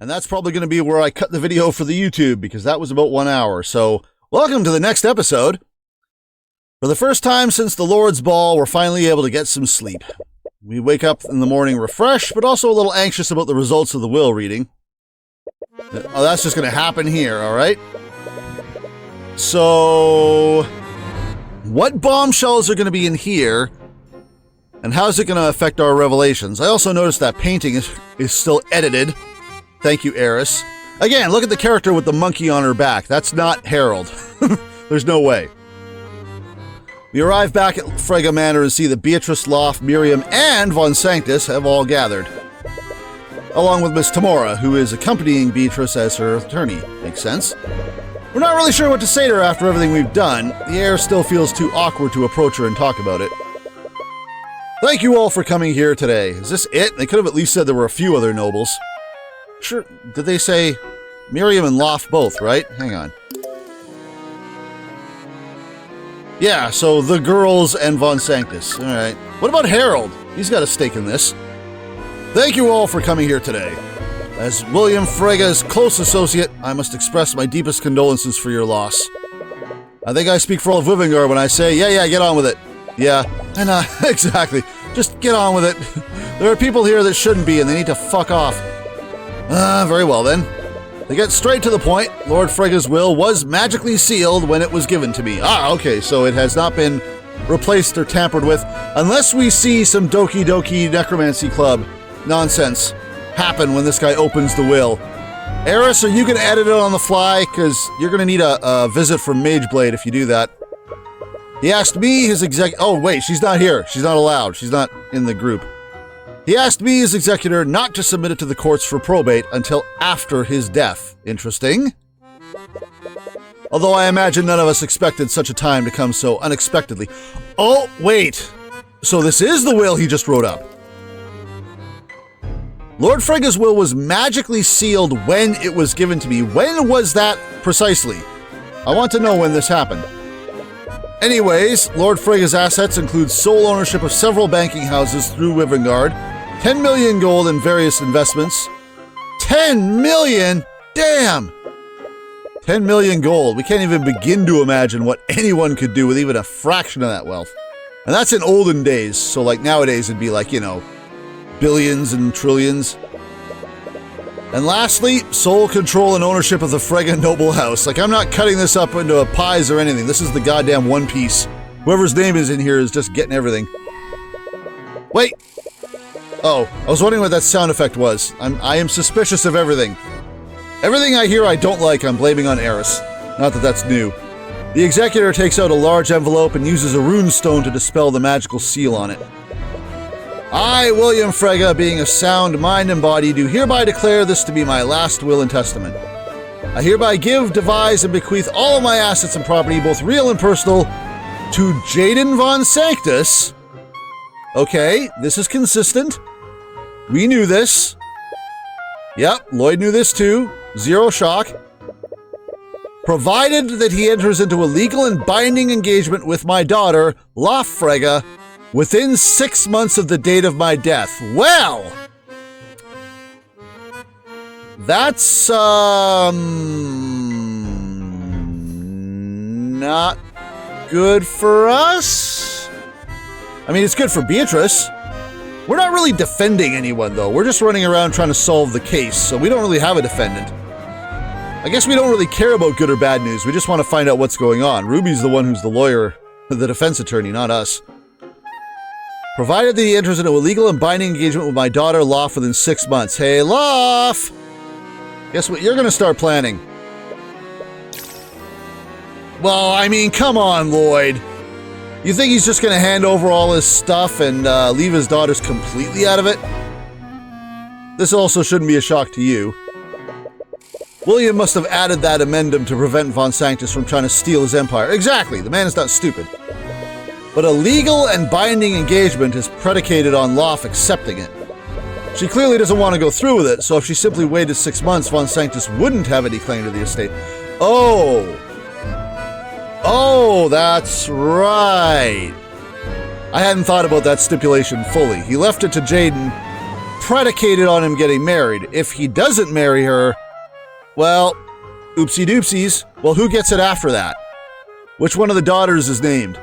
And that's probably going to be where I cut the video for the YouTube, because that was about 1 hour. So, welcome to the next episode. For the first time since the Lord's Ball, we're finally able to get some sleep. We wake up in the morning refreshed, but also a little anxious about the results of the will reading. Oh, that's just going to happen here, all right? So, what bombshells are going to be in here, and how is it going to affect our revelations? I also noticed that painting is still edited. Thank you, Eris. Again, look at the character with the monkey on her back. That's not Harold. There's no way. We arrive back at Frege Manor and see that Beatrice, Loft, Miriam, and Von Sanctus have all gathered, along with Miss Tamora, who is accompanying Beatrice as her attorney. Makes sense. We're not really sure what to say to her after everything we've done. The air still feels too awkward to approach her and talk about it. Thank you all for coming here today. Is this it? They could have at least said there were a few other nobles. Sure, did they say Miriam and Loft both, right? Hang on. Yeah, so the girls and Von Sanctus. All right. What about Harold? He's got a stake in this. Thank you all for coming here today. As William Frege's close associate, I must express my deepest condolences for your loss. I think I speak for all of Wivengard when I say, yeah, get on with it. Yeah, and exactly. Just get on with it. There are people here that shouldn't be, and they need to fuck off. Very well then. To get straight to the point, Lord Frege's will was magically sealed when it was given to me. Okay, so it has not been replaced or tampered with, unless we see some Doki Doki Necromancy Club nonsense happen when this guy opens the will. Eris, are you going to edit it on the fly? Because you're going to need a visit from Mageblade if you do that. He asked me, his oh wait, she's not here. She's not allowed. She's not in the group. He asked me, his executor, not to submit it to the courts for probate until after his death. Interesting. Although I imagine none of us expected such a time to come so unexpectedly. Oh, wait. So this is the will he just wrote up. Lord Frege's will was magically sealed when it was given to me. When was that precisely? I want to know when this happened. Anyways, Lord Frege's assets include sole ownership of several banking houses through Wivengard, 10 million gold in various investments. 10 million? Damn! 10 million gold. We can't even begin to imagine what anyone could do with even a fraction of that wealth. And that's in olden days, so like nowadays it'd be like, you know, billions and trillions. And lastly, sole control and ownership of the Frege noble house. Like, I'm not cutting this up into pies or anything. This is the goddamn One Piece. Whoever's name is in here is just getting everything. Wait! Oh, I was wondering what that sound effect was. I am suspicious of everything. Everything I hear I don't like, I'm blaming on Eris. Not that that's new. The executor takes out a large envelope and uses a rune stone to dispel the magical seal on it. I, William Frege, being of sound mind and body, do hereby declare this to be my last will and testament. I hereby give, devise, and bequeath all of my assets and property, both real and personal, to Jaden Von Sanctus. Okay, this is consistent. We knew this. Yep, Lloyd knew this too. Zero shock. Provided that he enters into a legal and binding engagement with my daughter, Loft Frege, within 6 months of the date of my death. Well, that's, not good for us. I mean, it's good for Beatrice. We're not really defending anyone, though. We're just running around trying to solve the case, so we don't really have a defendant. I guess we don't really care about good or bad news. We just want to find out what's going on. Ruby's the one who's the lawyer, the defense attorney, not us. Provided that he enters into a legal and binding engagement with my daughter, Loft, within 6 months. Hey, Loft! Guess what? You're going to start planning. Well, I mean, come on, Lloyd. You think he's just going to hand over all his stuff and leave his daughters completely out of it? This also shouldn't be a shock to you. William must have added that amendum to prevent Von Sanctus from trying to steal his empire. Exactly, the man is not stupid. But a legal and binding engagement is predicated on Loft accepting it. She clearly doesn't want to go through with it, so if she simply waited 6 months, Von Sanctus wouldn't have any claim to the estate. Oh! Oh, that's right. I hadn't thought about that stipulation fully. He left it to Jaden predicated on him getting married. If he doesn't marry her, well, oopsie doopsies. Well, who gets it after that? Which one of the daughters is named?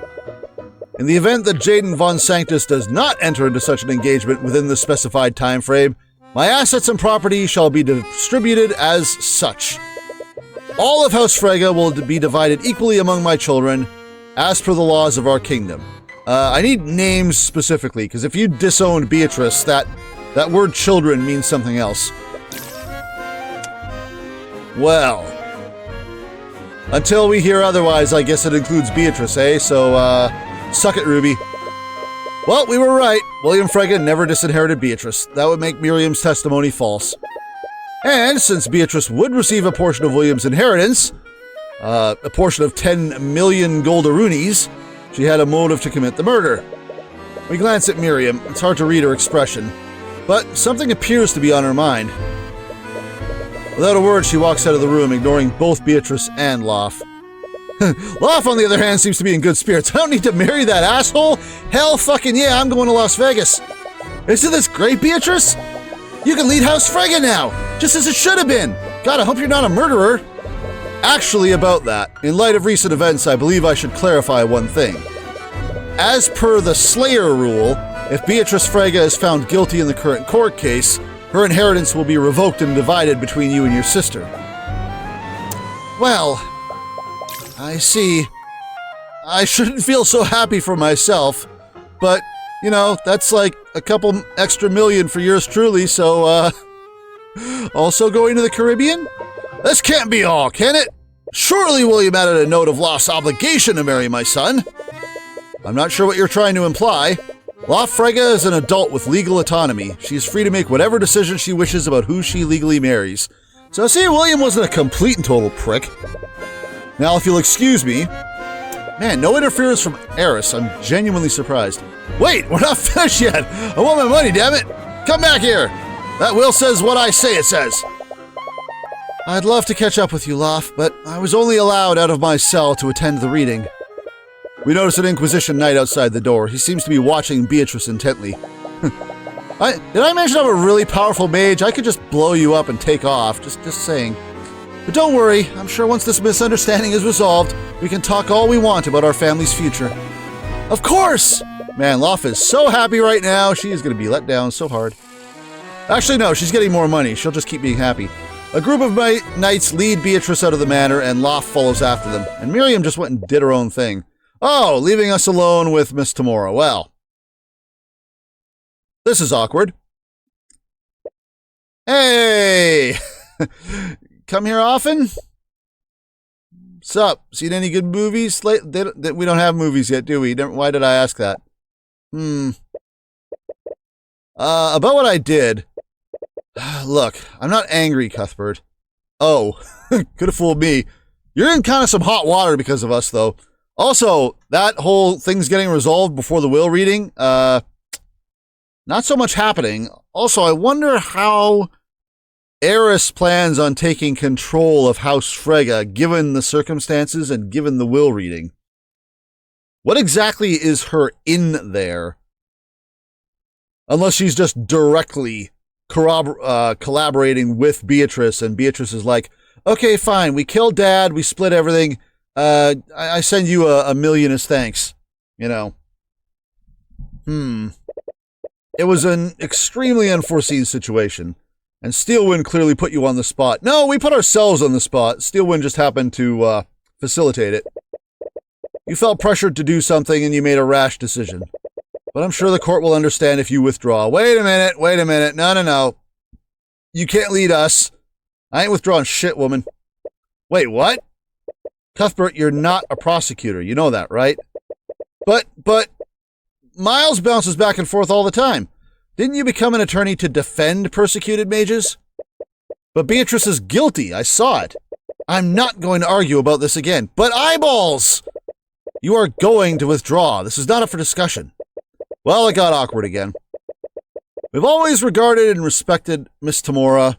In the event that Jaden von Sanctus does not enter into such an engagement within the specified time frame, my assets and property shall be distributed as such. All of House Frege will be divided equally among my children, as per the laws of our kingdom. I need names specifically, because if you disowned Beatrice, that word children means something else. Well, until we hear otherwise, I guess it includes Beatrice, eh? So, suck it, Ruby. Well, we were right. William Frege never disinherited Beatrice. That would make Miriam's testimony false. And since Beatrice would receive a portion of William's inheritance, a portion of 10 million goldaroonies, she had a motive to commit the murder. We glance at Miriam. It's hard to read her expression, but something appears to be on her mind. Without a word, she walks out of the room, ignoring both Beatrice and Loth. Loth, on the other hand, seems to be in good spirits. I don't need to marry that asshole. Hell fucking yeah, I'm going to Las Vegas. Isn't this great, Beatrice? You can lead House Frege now, just as it should have been. God, I hope you're not a murderer. Actually, about that, in light of recent events, I believe I should clarify one thing. As per the Slayer rule, if Beatrice Frege is found guilty in the current court case, her inheritance will be revoked and divided between you and your sister. Well, I see. I shouldn't feel so happy for myself, but, you know, that's like a couple extra million for yours truly, so, also going to the Caribbean? This can't be all, can it? Surely William added a note of lost obligation to marry my son. I'm not sure what you're trying to imply. Loth Frege is an adult with legal autonomy. She is free to make whatever decision she wishes about who she legally marries. So see, William wasn't a complete and total prick. Now, if you'll excuse me... Man, no interference from Eris. I'm genuinely surprised. Wait, we're not finished yet. I want my money, damn it. Come back here. That will says what I say it says. I'd love to catch up with you, Loth, but I was only allowed out of my cell to attend the reading. We notice an Inquisition knight outside the door. He seems to be watching Beatrice intently. Did I mention I'm a really powerful mage? I could just blow you up and take off, just saying. But don't worry, I'm sure once this misunderstanding is resolved, we can talk all we want about our family's future. Of course! Man, Loth is so happy right now, she is going to be let down so hard. Actually, no, she's getting more money. She'll just keep being happy. A group of knights lead Beatrice out of the manor, and Loth follows after them. And Miriam just went and did her own thing. Oh, leaving us alone with Miss Tamora. Well, this is awkward. Hey! Come here often? Sup? Seen any good movies? We don't have movies yet, do we? Why did I ask that? About what I did. Look, I'm not angry, Cuthbert. Oh, could have fooled me. You're in kind of some hot water because of us, though. Also, that whole thing's getting resolved before the will reading. Not so much happening. Also, I wonder how Eris plans on taking control of House Frege, given the circumstances and given the will reading. What exactly is her in there? Unless she's just directly collaborating with Beatrice, and Beatrice is like, okay, fine, we killed Dad, we split everything, I send you a million as thanks, you know. It was an extremely unforeseen situation, and Steelwind clearly put you on the spot. No, we put ourselves on the spot. Steelwind just happened to facilitate it. You felt pressured to do something, and you made a rash decision. But I'm sure the court will understand if you withdraw. Wait a minute. No. You can't lead us. I ain't withdrawing shit, woman. Wait, what? Cuthbert, you're not a prosecutor. You know that, right? But Miles bounces back and forth all the time. Didn't you become an attorney to defend persecuted mages? But Beatrice is guilty. I saw it. I'm not going to argue about this again. But eyeballs! You are going to withdraw. This is not up for discussion. Well, it got awkward again. We've always regarded and respected Miss Tamora.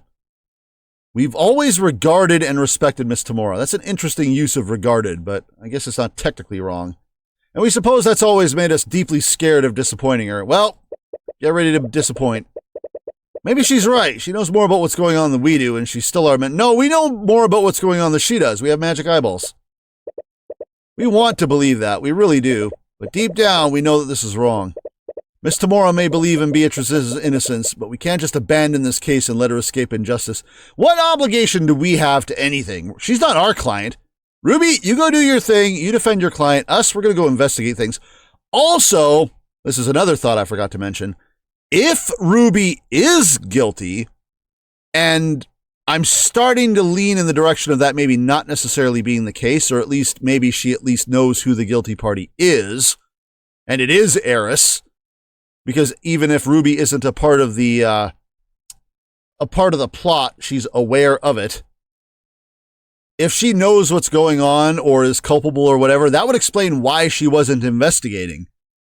That's an interesting use of regarded, but I guess it's not technically wrong. And we suppose that's always made us deeply scared of disappointing her. Well, get ready to disappoint. Maybe she's right. She knows more about what's going on than we do, and she's still our man. No, we know more about what's going on than she does. We have magic eyeballs. We want to believe that. We really do. But deep down, we know that this is wrong. Miss Tamora may believe in Beatrice's innocence, but we can't just abandon this case and let her escape injustice. What obligation do we have to anything? She's not our client. Ruby, you go do your thing. You defend your client. Us, we're going to go investigate things. Also, this is another thought I forgot to mention. If Ruby is guilty, and I'm starting to lean in the direction of that maybe not necessarily being the case, or at least maybe she at least knows who the guilty party is, and it is Eris, because even if Ruby isn't a part of the plot, she's aware of it. If she knows what's going on or is culpable or whatever, that would explain why she wasn't investigating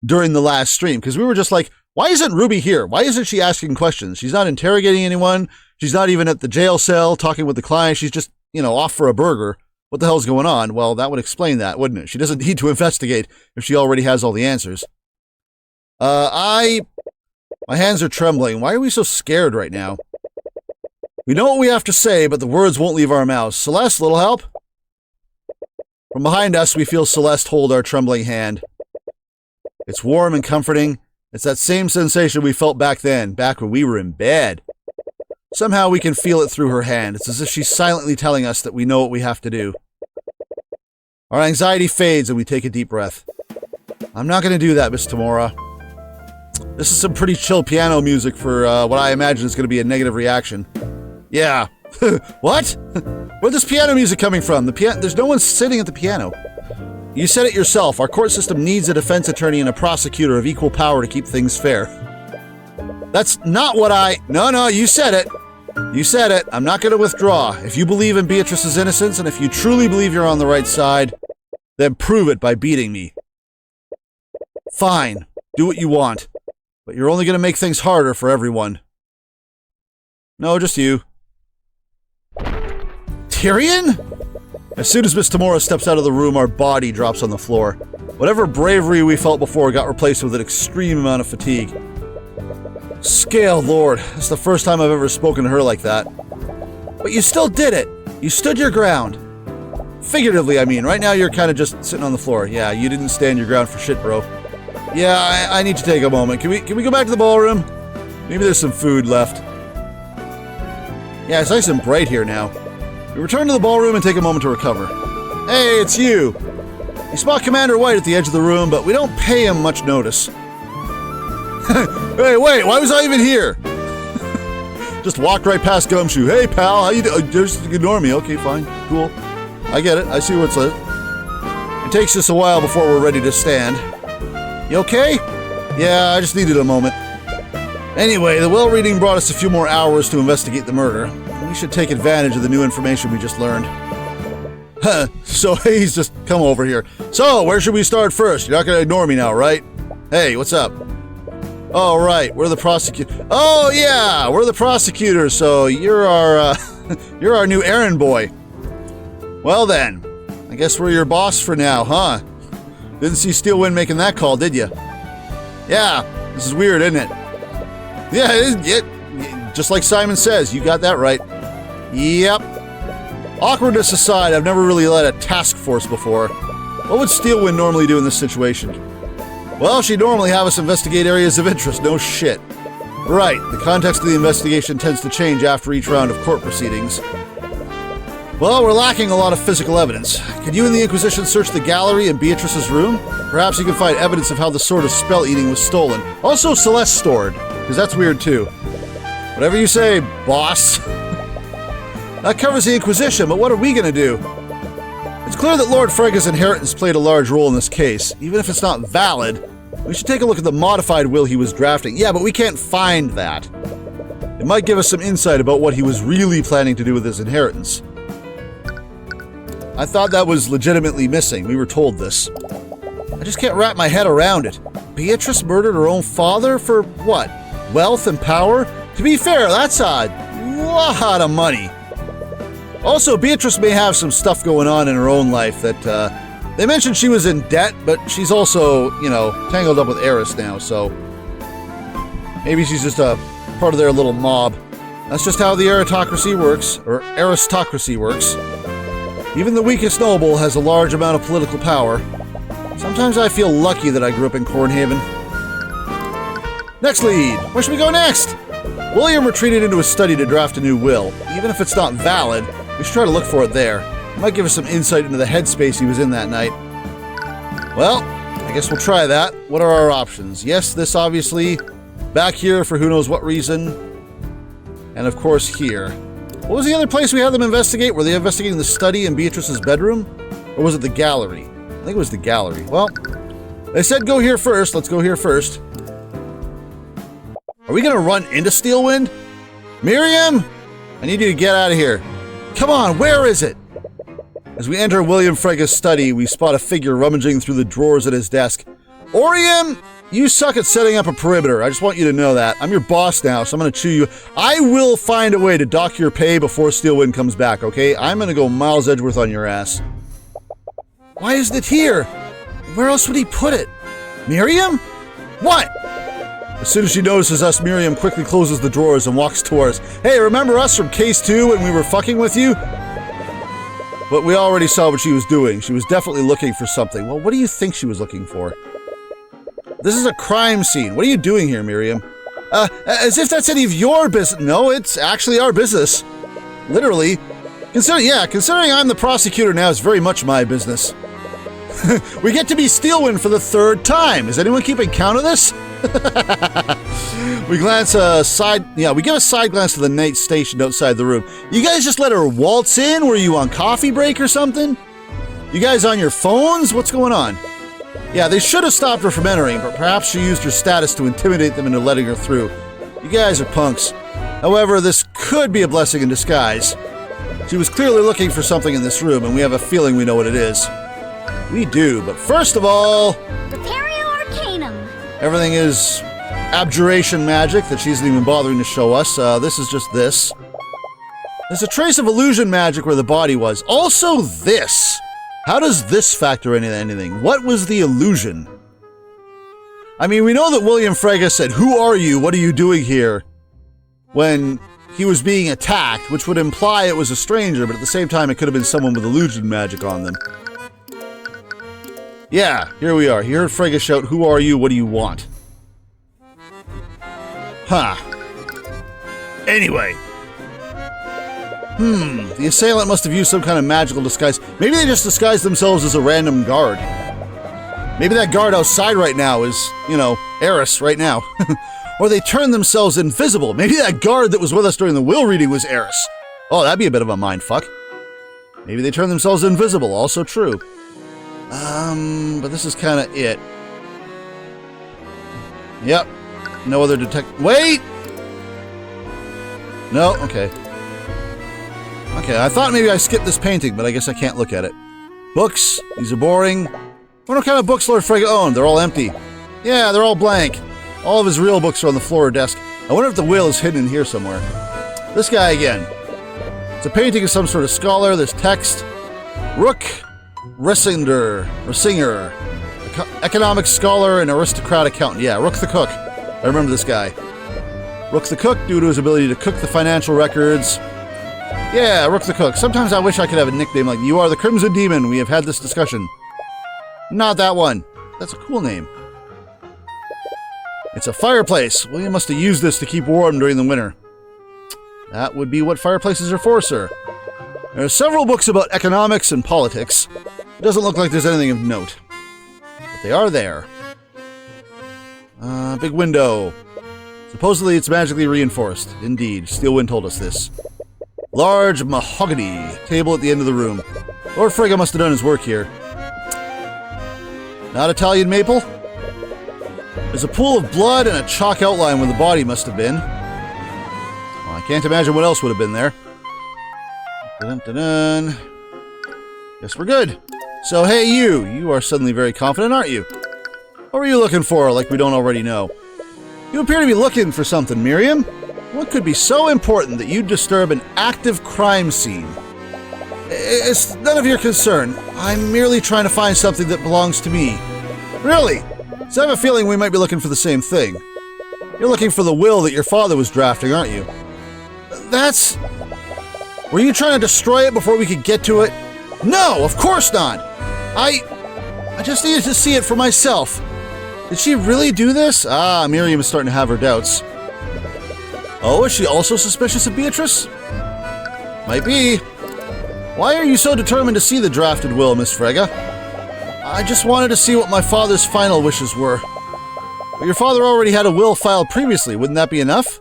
during the last stream, because we were just like, why isn't Ruby here? Why isn't she asking questions? She's not interrogating anyone. She's not even at the jail cell talking with the client. She's just, off for a burger. What the hell's going on? Well, that would explain that, wouldn't it? She doesn't need to investigate if she already has all the answers. My hands are trembling. Why are we so scared right now? We know what we have to say, but the words won't leave our mouths. Celeste, little help? From behind us, we feel Celeste hold our trembling hand. It's warm and comforting. It's that same sensation we felt back then, back when we were in bed. Somehow we can feel it through her hand. It's as if she's silently telling us that we know what we have to do. Our anxiety fades and we take a deep breath. I'm not going to do that, Miss Tamora. This is some pretty chill piano music for what I imagine is going to be a negative reaction. Yeah. What? Where's this piano music coming from? There's no one sitting at the piano. You said it yourself. Our court system needs a defense attorney and a prosecutor of equal power to keep things fair. That's not what No, you said it. You said it. I'm not going to withdraw. If you believe in Beatrice's innocence, and if you truly believe you're on the right side, then prove it by beating me. Fine. Do what you want. But you're only going to make things harder for everyone. No, just you. Tyrion? As soon as Miss Tamora steps out of the room, our body drops on the floor. Whatever bravery we felt before got replaced with an extreme amount of fatigue. Scale Lord, it's the first time I've ever spoken to her like that. But you still did it. You stood your ground. Figuratively, I mean. Right now you're kind of just sitting on the floor. Yeah, you didn't stand your ground for shit, bro. Yeah, I need to take a moment. Can we go back to the ballroom? Maybe there's some food left. Yeah, it's nice and bright here now. We return to the ballroom and take a moment to recover. Hey, it's you! You spot Commander White at the edge of the room, but we don't pay him much notice. Hey, wait, why was I even here? Just walked right past Gumshoe. Hey, pal, how you doing? Just ignore me. Okay, fine. Cool. I get it. I see what's it. It takes us a while before we're ready to stand. You okay? Yeah, I just needed a moment. Anyway, the well reading brought us a few more hours to investigate the murder. We should take advantage of the new information we just learned. Huh, so he's just come over here. So, where should we start first? You're not going to ignore me now, right? Hey, what's up? Oh, right, we're the prosecutor. Oh, yeah, we're the prosecutors, so you're our, you're our new errand boy. Well then, I guess we're your boss for now, huh? Didn't see Steelwind making that call, did you? Yeah, this is weird, isn't it? Yeah, it is. Just like Psy'Min Sezz, you got that right. Yep. Awkwardness aside, I've never really led a task force before. What would Steelwind normally do in this situation? Well, she'd normally have us investigate areas of interest, no shit. Right, the context of the investigation tends to change after each round of court proceedings. Well, we're lacking a lot of physical evidence. Could you and the Inquisition search the gallery in Beatrice's room? Perhaps you can find evidence of how the Sword of Spell Eating was stolen. Also, Celeste stored, because that's weird too. Whatever you say, boss. That covers the Inquisition, but what are we gonna do? It's clear that Lord Frega's inheritance played a large role in this case. Even if it's not valid, we should take a look at the modified will he was drafting. Yeah, but we can't find that. It might give us some insight about what he was really planning to do with his inheritance. I thought that was legitimately missing. We were told this. I just can't wrap my head around it. Beatrice murdered her own father for what? Wealth and power? To be fair, that's a lot of money. Also, Beatrice may have some stuff going on in her own life that, they mentioned she was in debt, but she's also, tangled up with Eris now, so maybe she's just a part of their little mob. That's just how the aristocracy works, or aristocracy works. Even the weakest noble has a large amount of political power. Sometimes I feel lucky that I grew up in Cornhaven. Next lead! Where should we go next? William retreated into his study to draft a new will. Even if it's not valid, we should try to look for it there. It might give us some insight into the headspace he was in that night. Well, I guess we'll try that. What are our options? Yes, this obviously. Back here for who knows what reason. And of course here. What was the other place we had them investigate? Were they investigating the study in Beatrice's bedroom? Or was it the gallery? I think it was the gallery. Well, they said go here first. Let's go here first. Are we gonna run into Steelwind? Miriam? I need you to get out of here. Come on, where is it? As we enter William Frega's study, we spot a figure rummaging through the drawers at his desk. Oriam, you suck at setting up a perimeter. I just want you to know that. I'm your boss now, so I'm gonna chew you. I will find a way to dock your pay before Steelwind comes back, okay? I'm gonna go Miles Edgeworth on your ass. Why isn't it here? Where else would he put it? Miriam? What? As soon as she notices us, Miriam quickly closes the drawers and walks towards us. Hey, remember us from Case 2 when we were fucking with you? But we already saw what she was doing. She was definitely looking for something. Well, what do you think she was looking for? This is a crime scene. What are you doing here, Miriam? As if that's any of your business. No, it's actually our business. Literally. Considering I'm the prosecutor now, it's very much my business. We get to be Steelwind for the 3rd time. Is anyone keeping count of this? We glance we give a side glance to the knight stationed outside the room. You guys just let her waltz in? Were you on coffee break or something? You guys on your phones? What's going on? Yeah, they should have stopped her from entering, but perhaps she used her status to intimidate them into letting her through. You guys are punks. However, this could be a blessing in disguise. She was clearly looking for something in this room, and we have a feeling we know what it is. We do, but first of all... Arcanum. Everything is abjuration magic that she isn't even bothering to show us. This is just this. There's a trace of illusion magic where the body was. Also this. How does this factor into anything? What was the illusion? I mean, we know that William Frega said, "Who are you? What are you doing here?" when he was being attacked, which would imply it was a stranger, but at the same time it could have been someone with illusion magic on them. Yeah, here we are. He heard Frega shout, "Who are you? What do you want?" Huh. Anyway. The assailant must have used some kind of magical disguise. Maybe they just disguised themselves as a random guard. Maybe that guard outside right now is, you know, Eris right now. Or they turned themselves invisible. Maybe that guard that was with us during the will reading was Eris. Oh, that'd be a bit of a mindfuck. Maybe they turned themselves invisible. Also true. But this is kind of it. Yep. No other Wait! No? Okay. Okay, I thought maybe I skipped this painting, but I guess I can't look at it. Books. These are boring. What kind of books Lord Frega owned? They're all empty. Yeah, they're all blank. All of his real books are on the floor or desk. I wonder if the will is hidden in here somewhere. This guy again. It's a painting of some sort of scholar. There's text. Rook Ressinger. Economic scholar and aristocrat accountant. Yeah, Rook the Cook. I remember this guy. Rook the Cook, due to his ability to cook the financial records. Yeah, Rook the Cook. Sometimes I wish I could have a nickname like, "You are the Crimson Demon. We have had this discussion." Not that one. That's a cool name. It's a fireplace. William must have used this to keep warm during the winter. That would be what fireplaces are for, sir. There are several books about economics and politics. It doesn't look like there's anything of note. But they are there. Big window. Supposedly it's magically reinforced. Indeed, Steelwind told us this. Large mahogany table at the end of the room. Lord Frega must have done his work here. Not Italian maple? There's a pool of blood and a chalk outline where the body must have been. Well, I can't imagine what else would have been there. Dun-dun-dun. Guess we're good. So, hey you are suddenly very confident, aren't you? What were you looking for, like we don't already know? You appear to be looking for something, Miriam. What could be so important that you'd disturb an active crime scene? It's none of your concern. I'm merely trying to find something that belongs to me. Really? So I have a feeling we might be looking for the same thing. You're looking for the will that your father was drafting, aren't you? That's... Were you trying to destroy it before we could get to it? No, of course not! I just needed to see it for myself. Did she really do this? Ah, Miriam is starting to have her doubts. Oh, is she also suspicious of Beatrice? Might be. Why are you so determined to see the drafted will, Miss Frege? I just wanted to see what my father's final wishes were. But your father already had a will filed previously, wouldn't that be enough?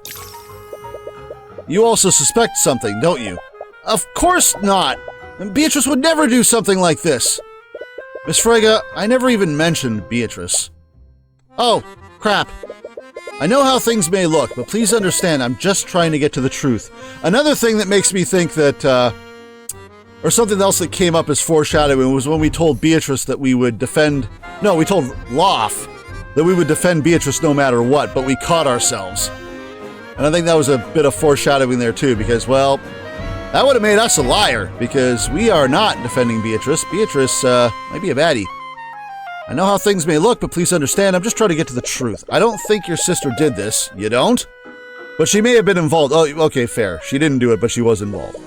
You also suspect something, don't you? Of course not! Beatrice would never do something like this! Miss Frege, I never even mentioned Beatrice. Oh, crap. I know how things may look, but please understand I'm just trying to get to the truth. Another thing that makes me think that, or something else that came up as foreshadowing was when we told Beatrice that we would defend... No, we told Loth that we would defend Beatrice no matter what, but we caught ourselves. And I think that was a bit of foreshadowing there too, because, well, that would have made us a liar, because we are not defending Beatrice. Beatrice, might be a baddie. I know how things may look, but please understand, I'm just trying to get to the truth. I don't think your sister did this. You don't? But she may have been involved. Oh, okay, fair. She didn't do it, but she was involved.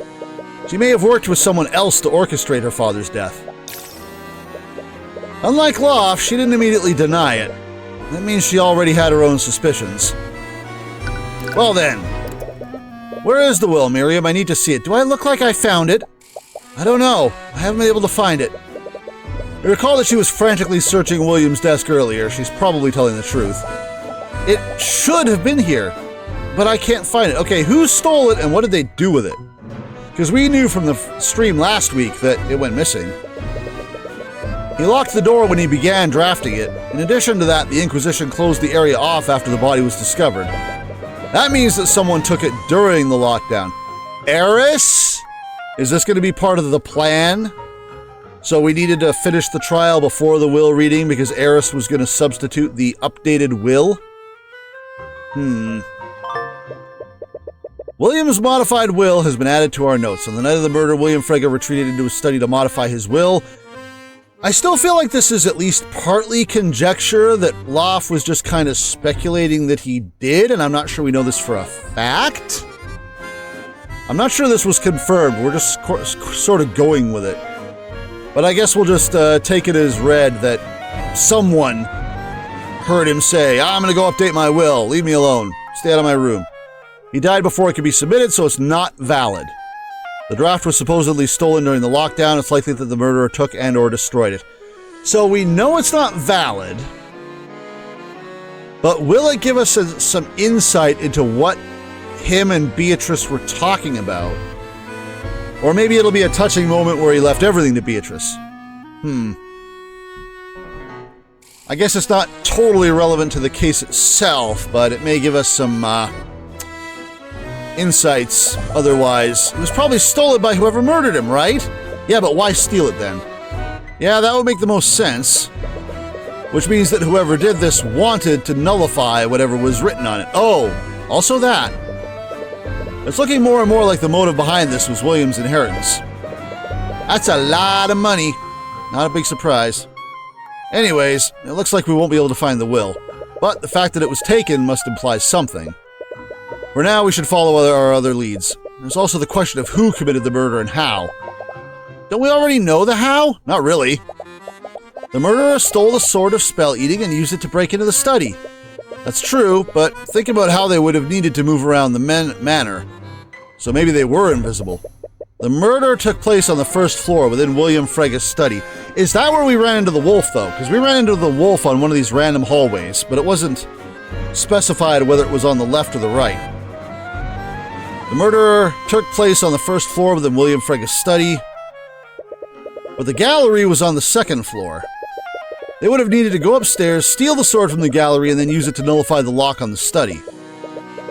She may have worked with someone else to orchestrate her father's death. Unlike Loth, she didn't immediately deny it. That means she already had her own suspicions. Well then, where is the will, Miriam? I need to see it. Do I look like I found it? I don't know. I haven't been able to find it. I recall that she was frantically searching William's desk earlier. She's probably telling the truth. It should have been here, but I can't find it. Okay, who stole it and what did they do with it? Because we knew from the stream last week that it went missing. He locked the door when he began drafting it. In addition to that, the Inquisition closed the area off after the body was discovered. That means that someone took it during the lockdown. Eris? Is this going to be part of the plan? So we needed to finish the trial before the will reading because Eris was going to substitute the updated will? William's modified will has been added to our notes. On the night of the murder, William Frege retreated into his study to modify his will. I still feel like this is at least partly conjecture that Loth was just kind of speculating that he did, and I'm not sure we know this for a fact. I'm not sure this was confirmed. We're just sort of going with it. But I guess we'll just take it as read that someone heard him say, I'm going to go update my will. Leave me alone. Stay out of my room. He died before it could be submitted, so it's not valid. The draft was supposedly stolen during the lockdown. It's likely that the murderer took and/or destroyed it. So we know it's not valid, but will it give us some insight into what him and Beatrice were talking about? Or maybe it'll be a touching moment where he left everything to Beatrice. I guess it's not totally relevant to the case itself, but it may give us some insights otherwise. It was probably stolen by whoever murdered him, right? Yeah, but why steal it then? Yeah, that would make the most sense. Which means that whoever did this wanted to nullify whatever was written on it. Oh, also that. It's looking more and more like the motive behind this was William's inheritance. That's a lot of money. Not a big surprise. Anyways, it looks like we won't be able to find the will. But the fact that it was taken must imply something. For now, we should follow our other leads. There's also the question of who committed the murder and how. Don't we already know the how? Not really. The murderer stole the sword of spell eating and used it to break into the study. That's true, but think about how they would have needed to move around the manor. So maybe they were invisible. The murder took place on the first floor within William Frege's study. Is that where we ran into the wolf, though? Because we ran into the wolf on one of these random hallways, but it wasn't specified whether it was on the left or the right. The murder took place on the first floor within William Frege's study, but the gallery was on the second floor. They would have needed to go upstairs, steal the sword from the gallery, and then use it to nullify the lock on the study.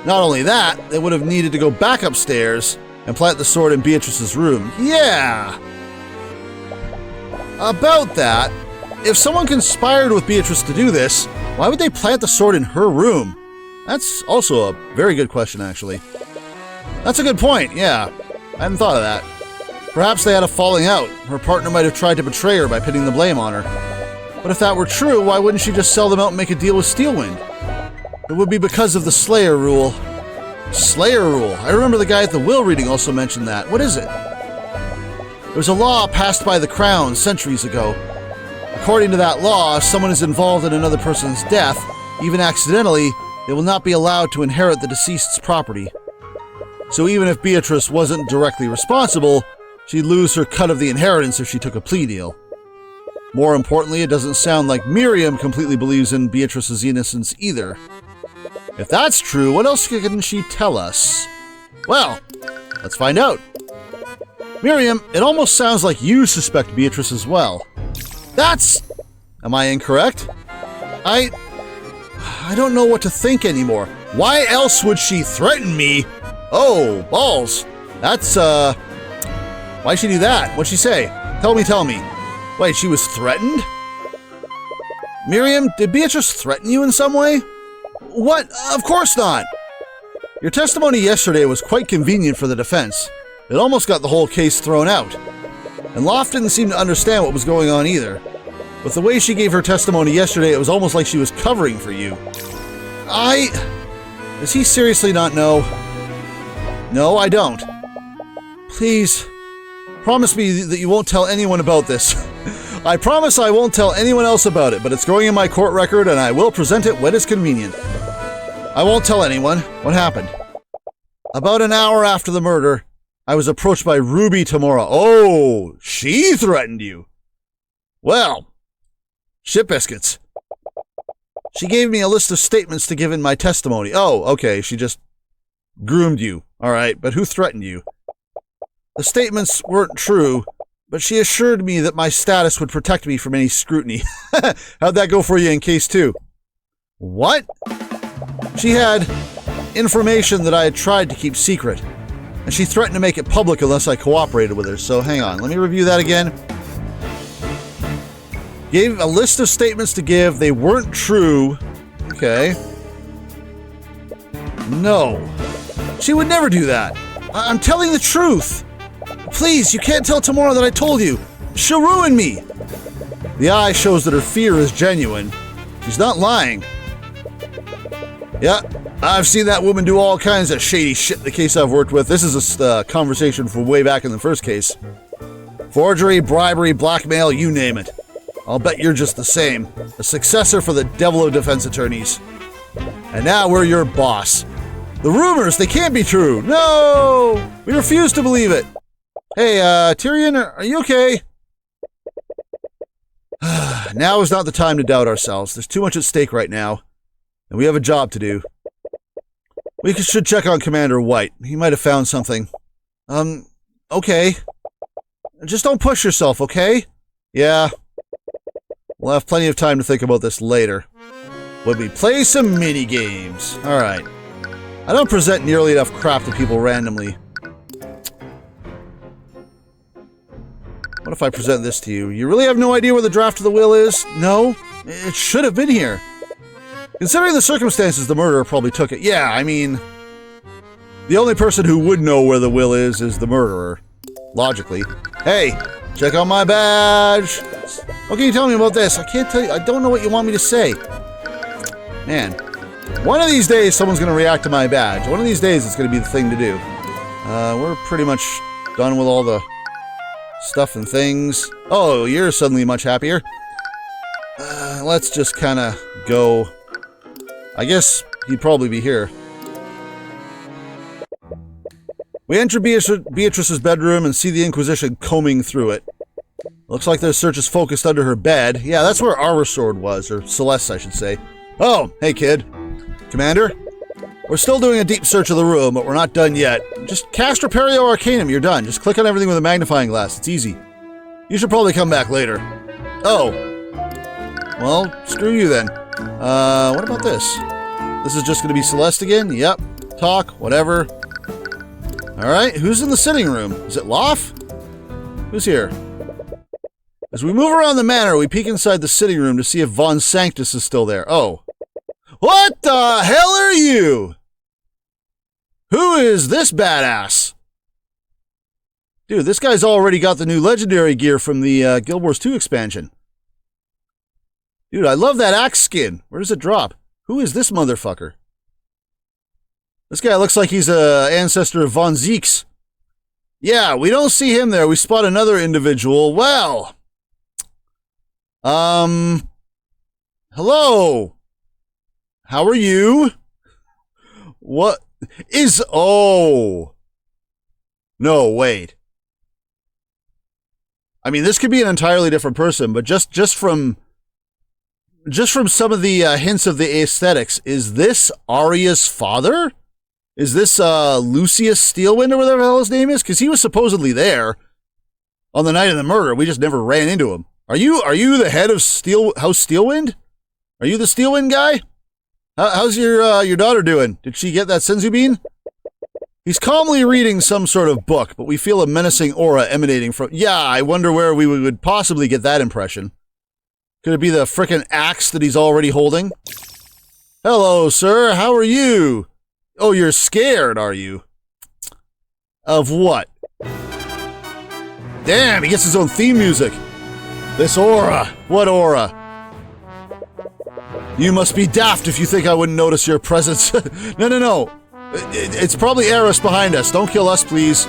Not only that, they would have needed to go back upstairs and plant the sword in Beatrice's room. Yeah! About that, if someone conspired with Beatrice to do this, why would they plant the sword in her room? That's also a very good question, actually. That's a good point, yeah. I hadn't thought of that. Perhaps they had a falling out. Her partner might have tried to betray her by pinning the blame on her. But if that were true, why wouldn't she just sell them out and make a deal with Steelwind? It would be because of the Slayer rule. Slayer rule. I remember the guy at the will reading also mentioned that. What is it? There was a law passed by the Crown centuries ago. According to that law, if someone is involved in another person's death, even accidentally, they will not be allowed to inherit the deceased's property. So even if Beatrice wasn't directly responsible, she'd lose her cut of the inheritance if she took a plea deal. More importantly, it doesn't sound like Miriam completely believes in Beatrice's innocence either. If that's true, what else can she tell us? Well, let's find out. Miriam, it almost sounds like you suspect Beatrice as well. Am I incorrect? I don't know what to think anymore. Why else would she threaten me? Oh, balls. Why'd she do that? What'd she say? Tell me. Wait, she was threatened? Miriam, did Beatrice threaten you in some way? What? Of course not! Your testimony yesterday was quite convenient for the defense. It almost got the whole case thrown out. And Loft didn't seem to understand what was going on either. With the way she gave her testimony yesterday, it was almost like she was covering for you. Does he seriously not know? No, I don't. Please, promise me that you won't tell anyone about this. I promise I won't tell anyone else about it, but it's going in my court record and I will present it when it's convenient. I won't tell anyone. What happened? About an hour after the murder, I was approached by Ruby Tamora. Oh, she threatened you. Well, shit biscuits. She gave me a list of statements to give in my testimony. Oh, okay, she just groomed you. All right, but who threatened you? The statements weren't true, but she assured me that my status would protect me from any scrutiny. How'd that go for you in case 2? What? She had information that I had tried to keep secret, and she threatened to make it public unless I cooperated with her. So hang on, let me review that again. Gave a list of statements to give. They weren't true. Okay. No. She would never do that. I'm telling the truth. Please, you can't tell Tamora that I told you. She'll ruin me. The eye shows that her fear is genuine. She's not lying. Yeah, I've seen that woman do all kinds of shady shit in the case I've worked with. This is a conversation from way back in the first case. Forgery, bribery, blackmail, you name it. I'll bet you're just the same. A successor for the devil of defense attorneys. And now we're your boss. The rumors, they can't be true. No! We refuse to believe it. Hey, Tyrion, are you okay? Now is not the time to doubt ourselves. There's too much at stake right now. And we have a job to do. We should check on Commander White. He might have found something. Okay. Just don't push yourself, okay? Yeah. We'll have plenty of time to think about this later. When we play some mini-games. Alright. I don't present nearly enough crap to people randomly. What if I present this to you? You really have no idea where the draft of the will is? No? It should have been here. Considering the circumstances, the murderer probably took it. Yeah, I mean... The only person who would know where the will is the murderer. Logically. Hey, check out my badge! What can you tell me about this? I can't tell you. I don't know what you want me to say. Man. One of these days, someone's going to react to my badge. One of these days, it's going to be the thing to do. We're pretty much done with all the stuff and things. Oh, you're suddenly much happier. Let's just kind of go... I guess he'd probably be here. We enter Beatrice's bedroom and see the Inquisition combing through it. Looks like their search is focused under her bed. Yeah, that's where our sword was, or Celeste, I should say. Oh, hey kid. Commander? We're still doing a deep search of the room, but we're not done yet. Just cast Repario Arcanum, you're done. Just click on everything with a magnifying glass. It's easy. You should probably come back later. Oh. Well, screw you then. What about this? This is just going to be Celeste again? Yep. Talk, whatever. Alright, who's in the sitting room? Is it Loff? Who's here? As we move around the manor, we peek inside the sitting room to see if Von Sanctus is still there. Oh. What the hell are you? Who is this badass? Dude, this guy's already got the new legendary gear from the Guild Wars 2 expansion. Dude, I love that axe skin. Where does it drop? Who is this motherfucker? This guy looks like he's an ancestor of Von Zeke's. Yeah, we don't see him there. We spot another individual. Well. Hello. How are you? What is... Oh. No, wait. I mean, this could be an entirely different person, but just from some of the hints of the aesthetics, is this Aria's father? Is this Lucius Steelwind or whatever the hell his name is? Because he was supposedly there on the night of the murder. We just never ran into him. Are you the head of House Steelwind? Are you the Steelwind guy? How's your daughter doing? Did she get that senzu bean? He's calmly reading some sort of book, but we feel a menacing aura emanating from... Yeah, I wonder where we would possibly get that impression. Could it be the frickin' axe that he's already holding? Hello, sir. How are you? Oh, you're scared, are you? Of what? Damn, he gets his own theme music. This aura. What aura? You must be daft if you think I wouldn't notice your presence. No. It's probably Eris behind us. Don't kill us, please.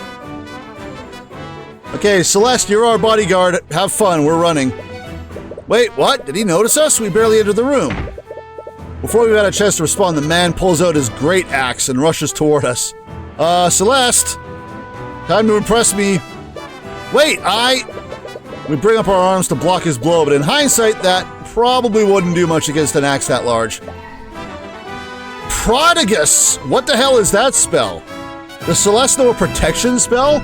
Okay, Celeste, you're our bodyguard. Have fun. We're running. Wait, what? Did he notice us? We barely entered the room. Before we had a chance to respond, the man pulls out his great axe and rushes toward us. Celeste! Time to impress me. Wait, We bring up our arms to block his blow, but in hindsight, that probably wouldn't do much against an axe that large. Prodigus! What the hell is that spell? Does Celeste know a protection spell?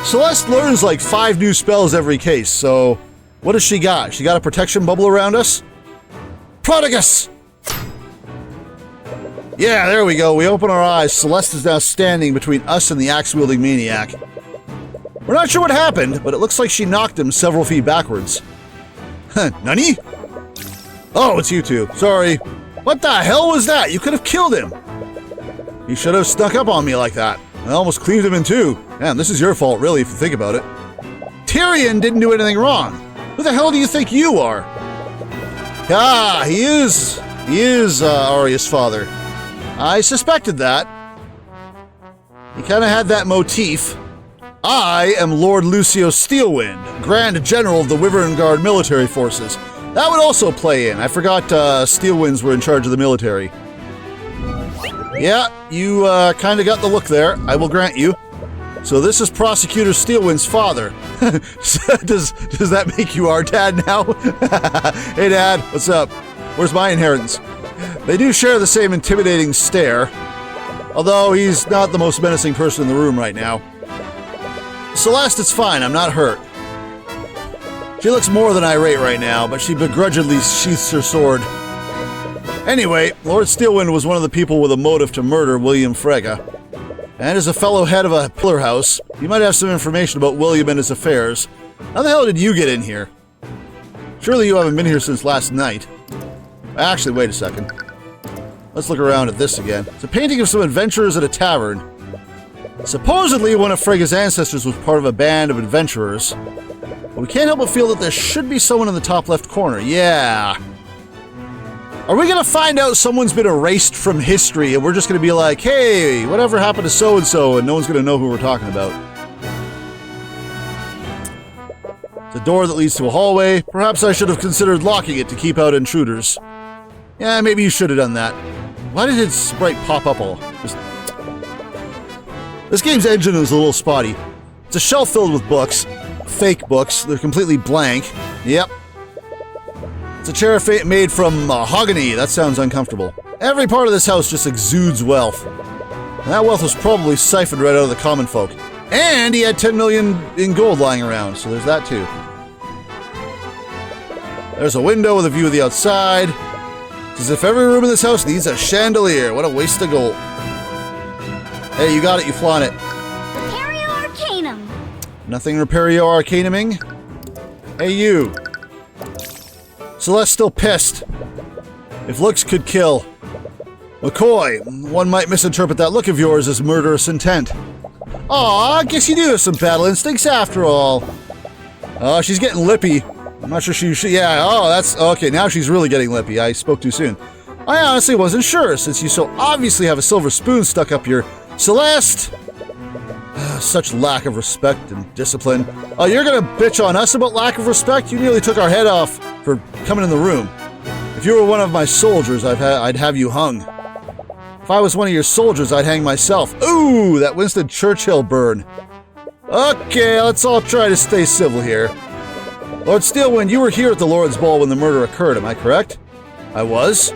Celeste learns like 5 new spells every case, so... What has she got? She got a protection bubble around us? Prodigus! Yeah, there we go. We open our eyes. Celeste is now standing between us and the axe-wielding maniac. We're not sure what happened, but it looks like she knocked him several feet backwards. Nani? Oh, it's you two. Sorry. What the hell was that? You could have killed him. You should have snuck up on me like that. I almost cleaved him in two. Man, this is your fault, really, if you think about it. Tyrion didn't do anything wrong. Who the hell do you think you are? Ah, he is Aria's father. I suspected that. He kind of had that motif. I am Lord Lucio Steelwind, Grand General of the Wyvern Guard military forces. That would also play in. I forgot Steelwinds were in charge of the military. Yeah, you kind of got the look there, I will grant you. So this is Prosecutor Steelwind's father. Does that make you our dad now? Hey Dad, what's up? Where's my inheritance? They do share the same intimidating stare, although he's not the most menacing person in the room right now. Celeste, it's fine, I'm not hurt. She looks more than irate right now, but she begrudgingly sheaths her sword. Anyway, Lord Steelwind was one of the people with a motive to murder William Frege. And as a fellow head of a pillar house, you might have some information about William and his affairs. How the hell did you get in here? Surely you haven't been here since last night. Actually, wait a second. Let's look around at this again. It's a painting of some adventurers at a tavern. Supposedly, one of Frege's ancestors was part of a band of adventurers. But we can't help but feel that there should be someone in the top left corner. Yeah. Are we gonna find out someone's been erased from history and we're just gonna be like, hey, whatever happened to so-and-so, and no one's gonna know who we're talking about? It's a door that leads to a hallway. Perhaps I should have considered locking it to keep out intruders. Yeah, maybe you should have done that. Why did its sprite pop up all? This game's engine is a little spotty. It's a shelf filled with books. Fake books. They're completely blank. Yep. It's a chair made from mahogany. That sounds uncomfortable. Every part of this house just exudes wealth. And that wealth was probably siphoned right out of the common folk. And he had 10 million in gold lying around, so there's that too. There's a window with a view of the outside. It's as if every room in this house needs a chandelier. What a waste of gold. Hey, you got it, you flaunt it. Repario Arcanum. Nothing Repario Arcanuming? Hey, you. Celeste's still pissed. If looks could kill. McCoy, one might misinterpret that look of yours as murderous intent. Aw, I guess you do have some battle instincts after all. Oh, she's getting lippy. I'm not sure she yeah, oh, that's... Okay, now she's really getting lippy. I spoke too soon. I honestly wasn't sure, since you so obviously have a silver spoon stuck up your... Celeste! Such lack of respect and discipline. Oh, you're gonna bitch on us about lack of respect? You nearly took our head off for coming in the room. If you were one of my soldiers, I'd have you hung. If I was one of your soldiers, I'd hang myself. Ooh, that Winston Churchill burn. Okay, let's all try to stay civil here. Lord Steelwind, you were here at the Lord's Ball when the murder occurred, am I correct? I was.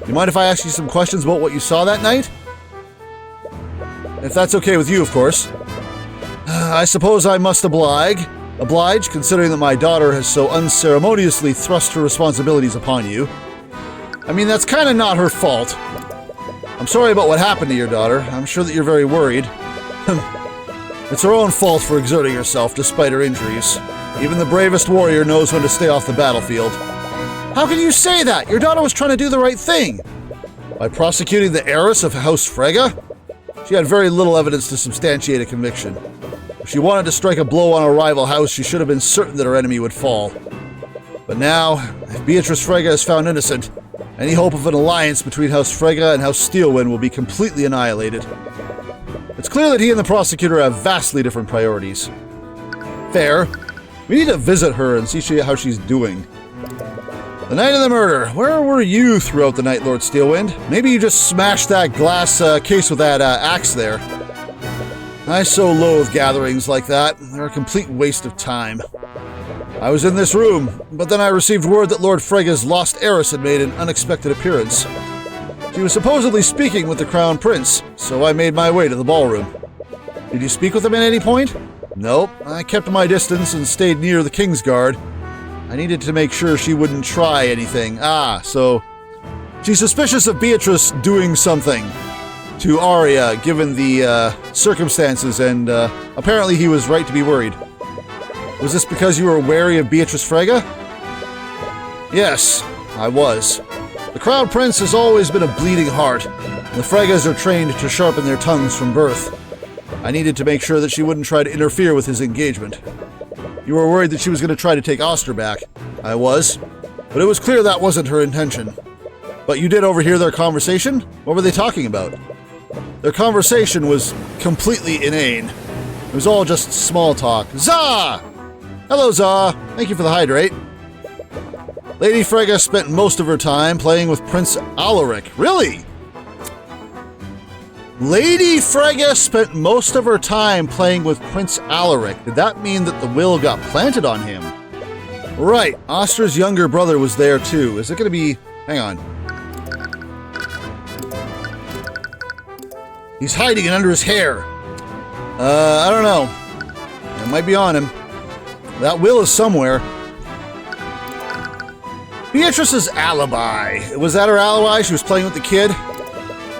You mind if I ask you some questions about what you saw that night? If that's okay with you, of course. I suppose I must oblige, considering that my daughter has so unceremoniously thrust her responsibilities upon you. I mean, that's kind of not her fault. I'm sorry about what happened to your daughter. I'm sure that you're very worried. It's her own fault for exerting herself despite her injuries. Even the bravest warrior knows when to stay off the battlefield. How can you say that? Your daughter was trying to do the right thing. By prosecuting the heiress of House Frege? She had very little evidence to substantiate a conviction. If she wanted to strike a blow on a rival house, she should have been certain that her enemy would fall. But now, if Beatrice Frege is found innocent, any hope of an alliance between House Frege and House Steelwind will be completely annihilated. It's clear that he and the prosecutor have vastly different priorities. Fair. We need to visit her and see how she's doing. The night of the murder. Where were you throughout the night, Lord Steelwind? Maybe you just smashed that glass case with that axe there. I so loathe gatherings like that. They're a complete waste of time. I was in this room, but then I received word that Lord Frege's lost heiress had made an unexpected appearance. She was supposedly speaking with the Crown Prince, so I made my way to the ballroom. Did you speak with him at any point? Nope. I kept my distance and stayed near the King's Guard. I needed to make sure she wouldn't try anything. So she's suspicious of Beatrice doing something to Aria, given the circumstances, and apparently he was right to be worried. Was this because you were wary of Beatrice Frege? Yes, I was. The Crown Prince has always been a bleeding heart, and the Freges are trained to sharpen their tongues from birth. I needed to make sure that she wouldn't try to interfere with his engagement. You were worried that she was going to try to take Oster back. I was. But it was clear that wasn't her intention. But you did overhear their conversation? What were they talking about? Their conversation was completely inane. It was all just small talk. Za! Hello, Za. Thank you for the hydrate. Lady Frege spent most of her time playing with Prince Alaric. Really? Lady Frege spent most of her time playing with Prince Alaric. Did that mean that the will got planted on him? Right, Oster's younger brother was there too. Is it going to be... Hang on. He's hiding it under his hair. I don't know. It might be on him. That will is somewhere. Beatrice's alibi. Was that her alibi? She was playing with the kid?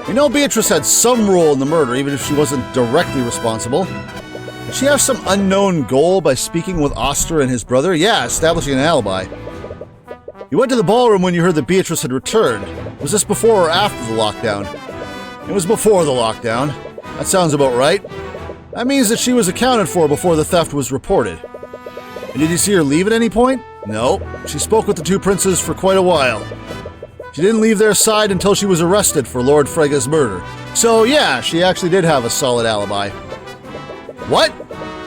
We know Beatrice had some role in the murder, even if she wasn't directly responsible. Did she have some unknown goal by speaking with Oster and his brother? Yeah, establishing an alibi. You went to the ballroom when you heard that Beatrice had returned. Was this before or after the lockdown? It was before the lockdown. That sounds about right. That means that she was accounted for before the theft was reported. And did you see her leave at any point? No. She spoke with the two princes for quite a while. She didn't leave their side until she was arrested for Lord Frege's murder. So yeah, she actually did have a solid alibi. What?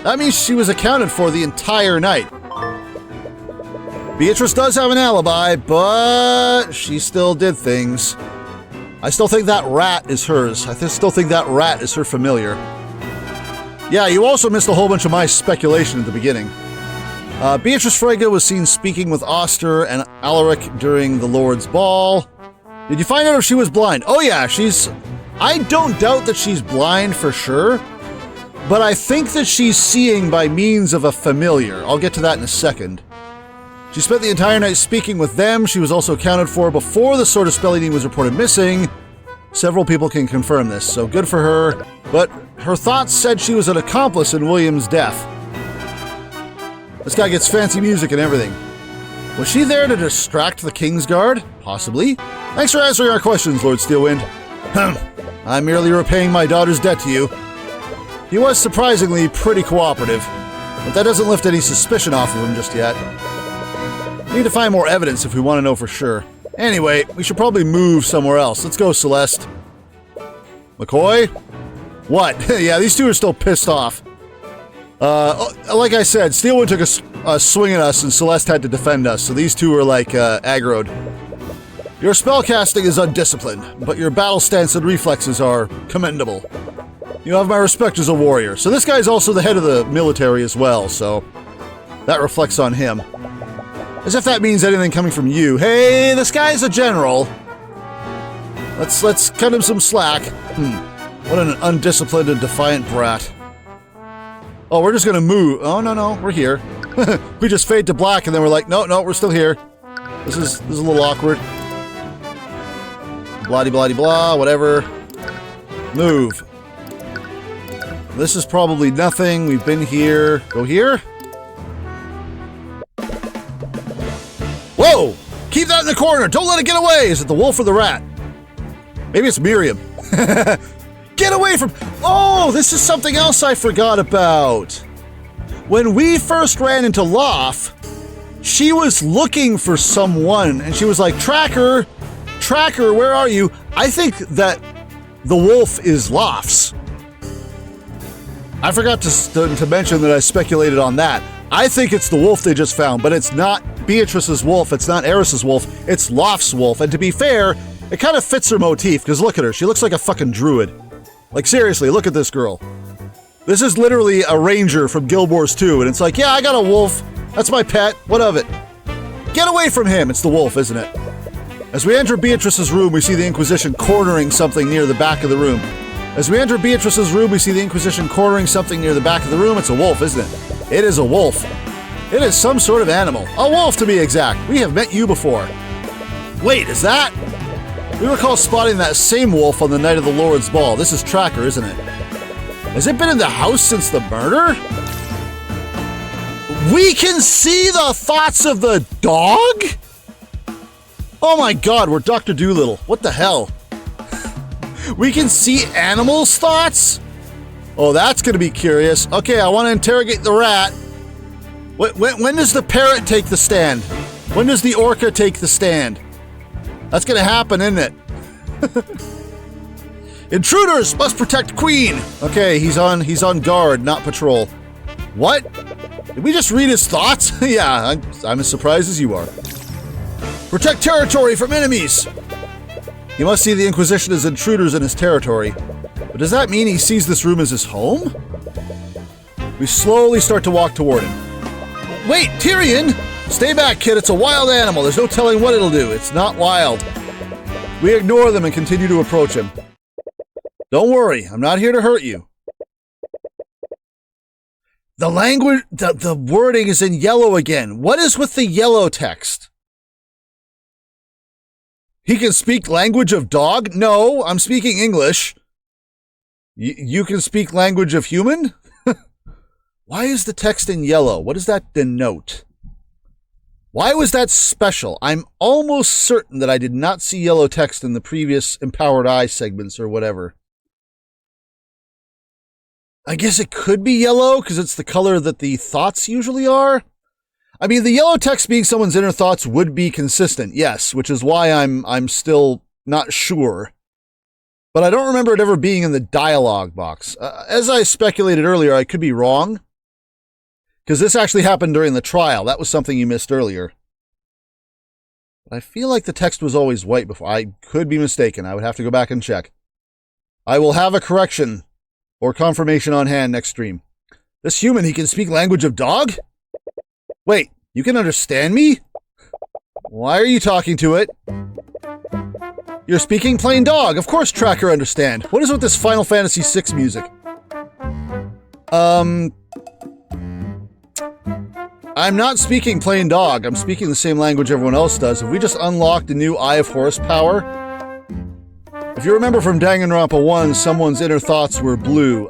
That means she was accounted for the entire night. Beatrice does have an alibi, but she still did things. I still think that rat is hers. I still think that rat is her familiar. Yeah, you also missed a whole bunch of my speculation at the beginning. Beatrice Frege was seen speaking with Oster and Alaric during the Lord's Ball. Did you find out if she was blind? Oh yeah, I don't doubt that she's blind for sure, but I think that she's seeing by means of a familiar. I'll get to that in a second. She spent the entire night speaking with them. She was also accounted for before the Sword of Spelunine was reported missing. Several people can confirm this, so good for her. But her thoughts said she was an accomplice in William's death. This guy gets fancy music and everything. Was she there to distract the King's Guard? Possibly. Thanks for answering our questions, Lord Steelwind. I'm merely repaying my daughter's debt to you. He was surprisingly pretty cooperative, but that doesn't lift any suspicion off of him just yet. We need to find more evidence if we want to know for sure. Anyway, we should probably move somewhere else. Let's go, Celeste. McCoy? What? Yeah, these two are still pissed off. Like I said, Steelwood took a swing at us and Celeste had to defend us, so these two are like, aggroed. Your spellcasting is undisciplined, but your battle stance and reflexes are commendable. You have my respect as a warrior. So this guy's also the head of the military as well, so that reflects on him. As if that means anything coming from you. Hey, this guy's a general. Let's cut him some slack. What an undisciplined and defiant brat. Oh, we're just gonna move. Oh, no, we're here. We just fade to black and then we're like, no, we're still here. This is a little awkward. Blah-de-blah-de-blah, whatever. Move. This is probably nothing. We've been here. Go here? Whoa! Keep that in the corner! Don't let it get away! Is it the wolf or the rat? Maybe it's Miriam. Get away from... Oh, this is something else I forgot about. When we first ran into Loth, she was looking for someone, and she was like, Tracker! Tracker, where are you? I think that the wolf is Loth's. I forgot to mention that I speculated on that. I think it's the wolf they just found, but it's not Beatrice's wolf, it's not Eris's wolf, it's Loth's wolf, and to be fair, it kind of fits her motif, because look at her, she looks like a fucking druid. Like, seriously, look at this girl. This is literally a ranger from Guild Wars 2, and it's like, yeah, I got a wolf, that's my pet, what of it? Get away from him, it's the wolf, isn't it? As we enter Beatrice's room, we see the Inquisition cornering something near the back of the room. As we enter Beatrice's room, we see the Inquisition cornering something near the back of the room. It's a wolf, isn't it? It is a wolf. It is some sort of animal. A wolf, to be exact. We have met you before. Wait, is that? We recall spotting that same wolf on the night of the Lord's Ball. This is Tracker, isn't it? Has it been in the house since the murder? We can see the thoughts of the dog? Oh my god, we're Dr. Doolittle. What the hell? We can see animals' thoughts? Oh, that's gonna be curious. Okay, I want to interrogate the rat. When does the parrot take the stand? When does the orca take the stand? That's gonna happen, isn't it? Intruders must protect Queen. Okay, he's on guard, not patrol. What? Did we just read his thoughts? Yeah, I'm as surprised as you are. Protect territory from enemies. He must see the Inquisition as intruders in his territory. But does that mean he sees this room as his home? We slowly start to walk toward him. Wait, Tyrion! Stay back, kid. It's a wild animal. There's no telling what it'll do. It's not wild. We ignore them and continue to approach him. Don't worry. I'm not here to hurt you. The language... The wording is in yellow again. What is with the yellow text? He can speak language of dog? No, I'm speaking English. You can speak language of human? Why is the text in yellow? What does that denote? Why was that special? I'm almost certain that I did not see yellow text in the previous Empowered Eye segments or whatever. I guess it could be yellow because it's the color that the thoughts usually are. I mean, the yellow text being someone's inner thoughts would be consistent, yes, which is why I'm still not sure. But I don't remember it ever being in the dialogue box. As I speculated earlier, I could be wrong. Because this actually happened during the trial. That was something you missed earlier. But I feel like the text was always white before. I could be mistaken. I would have to go back and check. I will have a correction or confirmation on hand next stream. This human, he can speak language of dog? Wait, you can understand me? Why are you talking to it? You're speaking plain dog. Of course Tracker understand. What is with this Final Fantasy VI music? I'm not speaking plain dog. I'm speaking the same language everyone else does. Have we just unlocked a new Eye of Horsepower? If you remember from Danganronpa 1, someone's inner thoughts were blue.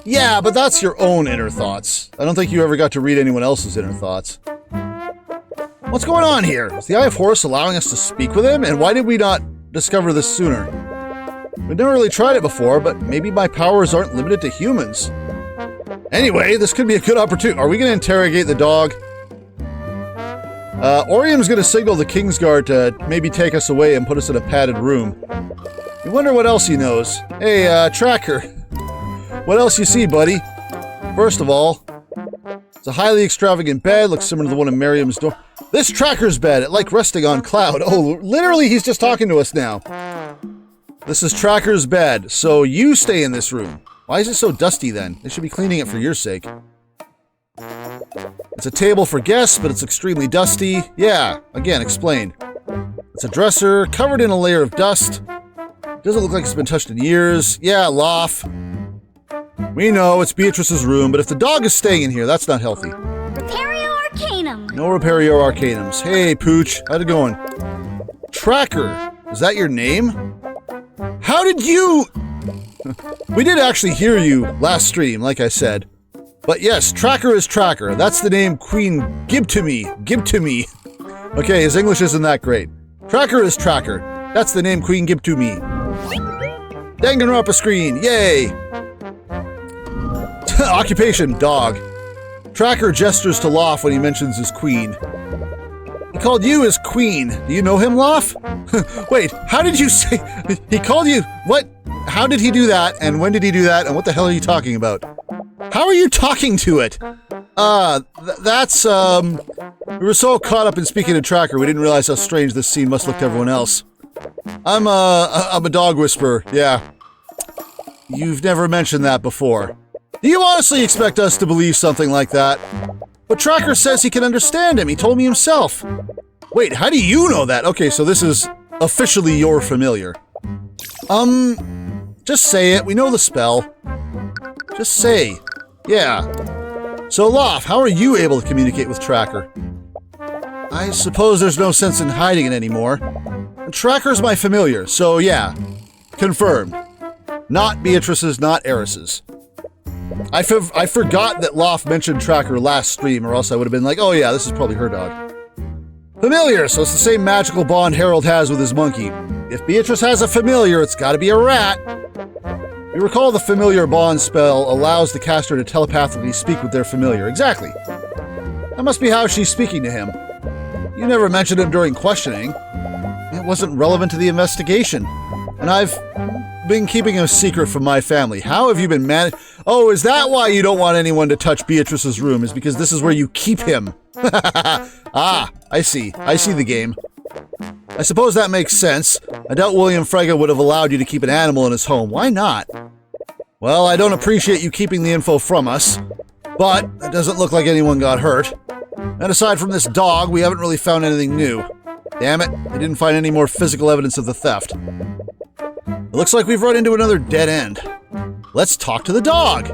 Yeah, but that's your own inner thoughts. I don't think you ever got to read anyone else's inner thoughts. What's going on here? Is the Eye of Horus allowing us to speak with him? And why did we not discover this sooner? We've never really tried it before, but maybe my powers aren't limited to humans. Anyway, this could be a good opportunity. Are we going to interrogate the dog? Orium's gonna signal the Kingsguard to maybe take us away and put us in a padded room. You wonder what else he knows. Hey, Tracker. What else you see, buddy? First of all, it's a highly extravagant bed, looks similar to the one in Miriam's door. This Tracker's bed, it like resting on cloud. Oh, literally he's just talking to us now. This is Tracker's bed, so you stay in this room. Why is it so dusty then? They should be cleaning it for your sake. It's a table for guests, but it's extremely dusty. Yeah, again, explain. It's a dresser, covered in a layer of dust. Doesn't look like it's been touched in years. Yeah, Loff. We know, it's Beatrice's room, but if the dog is staying in here, that's not healthy. Repario Arcanum. No Repario Arcanums. Hey, Pooch. How's it going? Tracker. Is that your name? How did you... We did actually hear you last stream, like I said. But yes, Tracker is Tracker. That's the name Queen give to me. Give to me. Okay, his English isn't that great. Tracker is Tracker. That's the name Queen give to me. Danganronpa screen. Yay! Occupation, dog. Tracker gestures to Loff when he mentions his queen. He called you his queen. Do you know him, Loff? Wait, how did you say... He called you... What? How did he do that? And when did he do that? And what the hell are you talking about? How are you talking to it? That's, we were so caught up in speaking to Tracker, we didn't realize how strange this scene must look to everyone else. I'm a dog whisperer, yeah. You've never mentioned that before. Do you honestly expect us to believe something like that? But Tracker says he can understand him, he told me himself. Wait, how do you know that? Okay, so this is officially your familiar. Just say it, we know the spell. Just say. Yeah. So, Loff, how are you able to communicate with Tracker? I suppose there's no sense in hiding it anymore. Tracker's my familiar, so yeah. Confirmed. Not Beatrice's, not Eris's. I forgot that Loff mentioned Tracker last stream, or else I would have been like, oh yeah, this is probably her dog. Familiar, so it's the same magical bond Harold has with his monkey. If Beatrice has a familiar, it's gotta be a rat. You recall the familiar bond spell allows the caster to telepathically speak with their familiar. Exactly. That must be how she's speaking to him. You never mentioned it during questioning. It wasn't relevant to the investigation. And I've been keeping a secret from my family. How have you been Oh, is that why you don't want anyone to touch Beatrice's room? Is because this is where you keep him? Ah, I see. I see the game. I suppose that makes sense. I doubt William Frege would have allowed you to keep an animal in his home. Why not? Well, I don't appreciate you keeping the info from us, but it doesn't look like anyone got hurt. And aside from this dog, we haven't really found anything new. Damn it, I didn't find any more physical evidence of the theft. It looks like we've run into another dead end. Let's talk to the dog.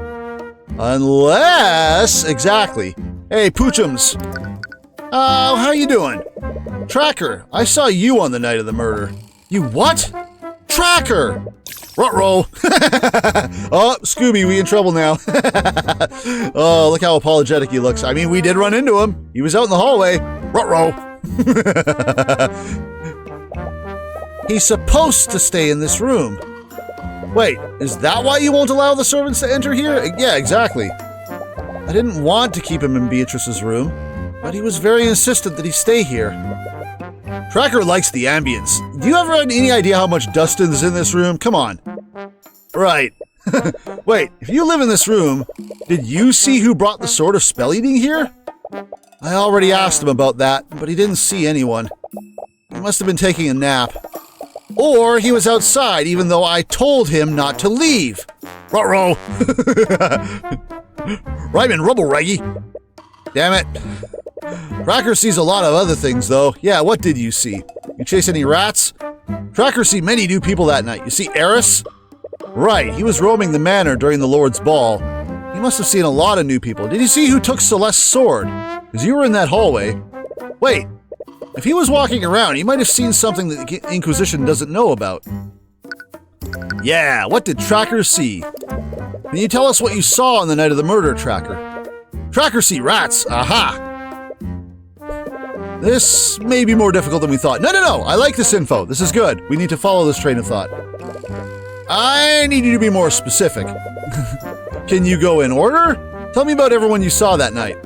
Unless... Exactly. Hey, Poochums. How you doing? Tracker, I saw you on the night of the murder. You what? Tracker! Ruh-roh! Oh, Scooby, we in trouble now. Oh, look how apologetic he looks. I mean, we did run into him. He was out in the hallway. Ruh-roh! He's supposed to stay in this room. Wait, is that why you won't allow the servants to enter here? Yeah, exactly. I didn't want to keep him in Beatrice's room, but he was very insistent that he stay here. Tracker likes the ambience. Do you ever have any idea how much dust is in this room? Come on. Right. Wait, if you live in this room, did you see who brought the sword of spell eating here? I already asked him about that, but he didn't see anyone. He must have been taking a nap. Or he was outside, even though I told him not to leave. Ruh-roh! Ryman Rubble Raggy. Damn it. Tracker sees a lot of other things, though. Yeah, what did you see? You chase any rats? Tracker see many new people that night. You see Eris? Right, he was roaming the manor during the Lord's Ball. He must have seen a lot of new people. Did you see who took Celeste's sword? Because you were in that hallway. Wait, if he was walking around, he might have seen something that the Inquisition doesn't know about. Yeah, what did Tracker see? Can you tell us what you saw on the night of the murder, Tracker? Tracker see rats. Aha! This may be more difficult than we thought. No, I like this info. This is good. We need to follow this train of thought. I need you to be more specific. Can you go in order? Tell me about everyone you saw that night.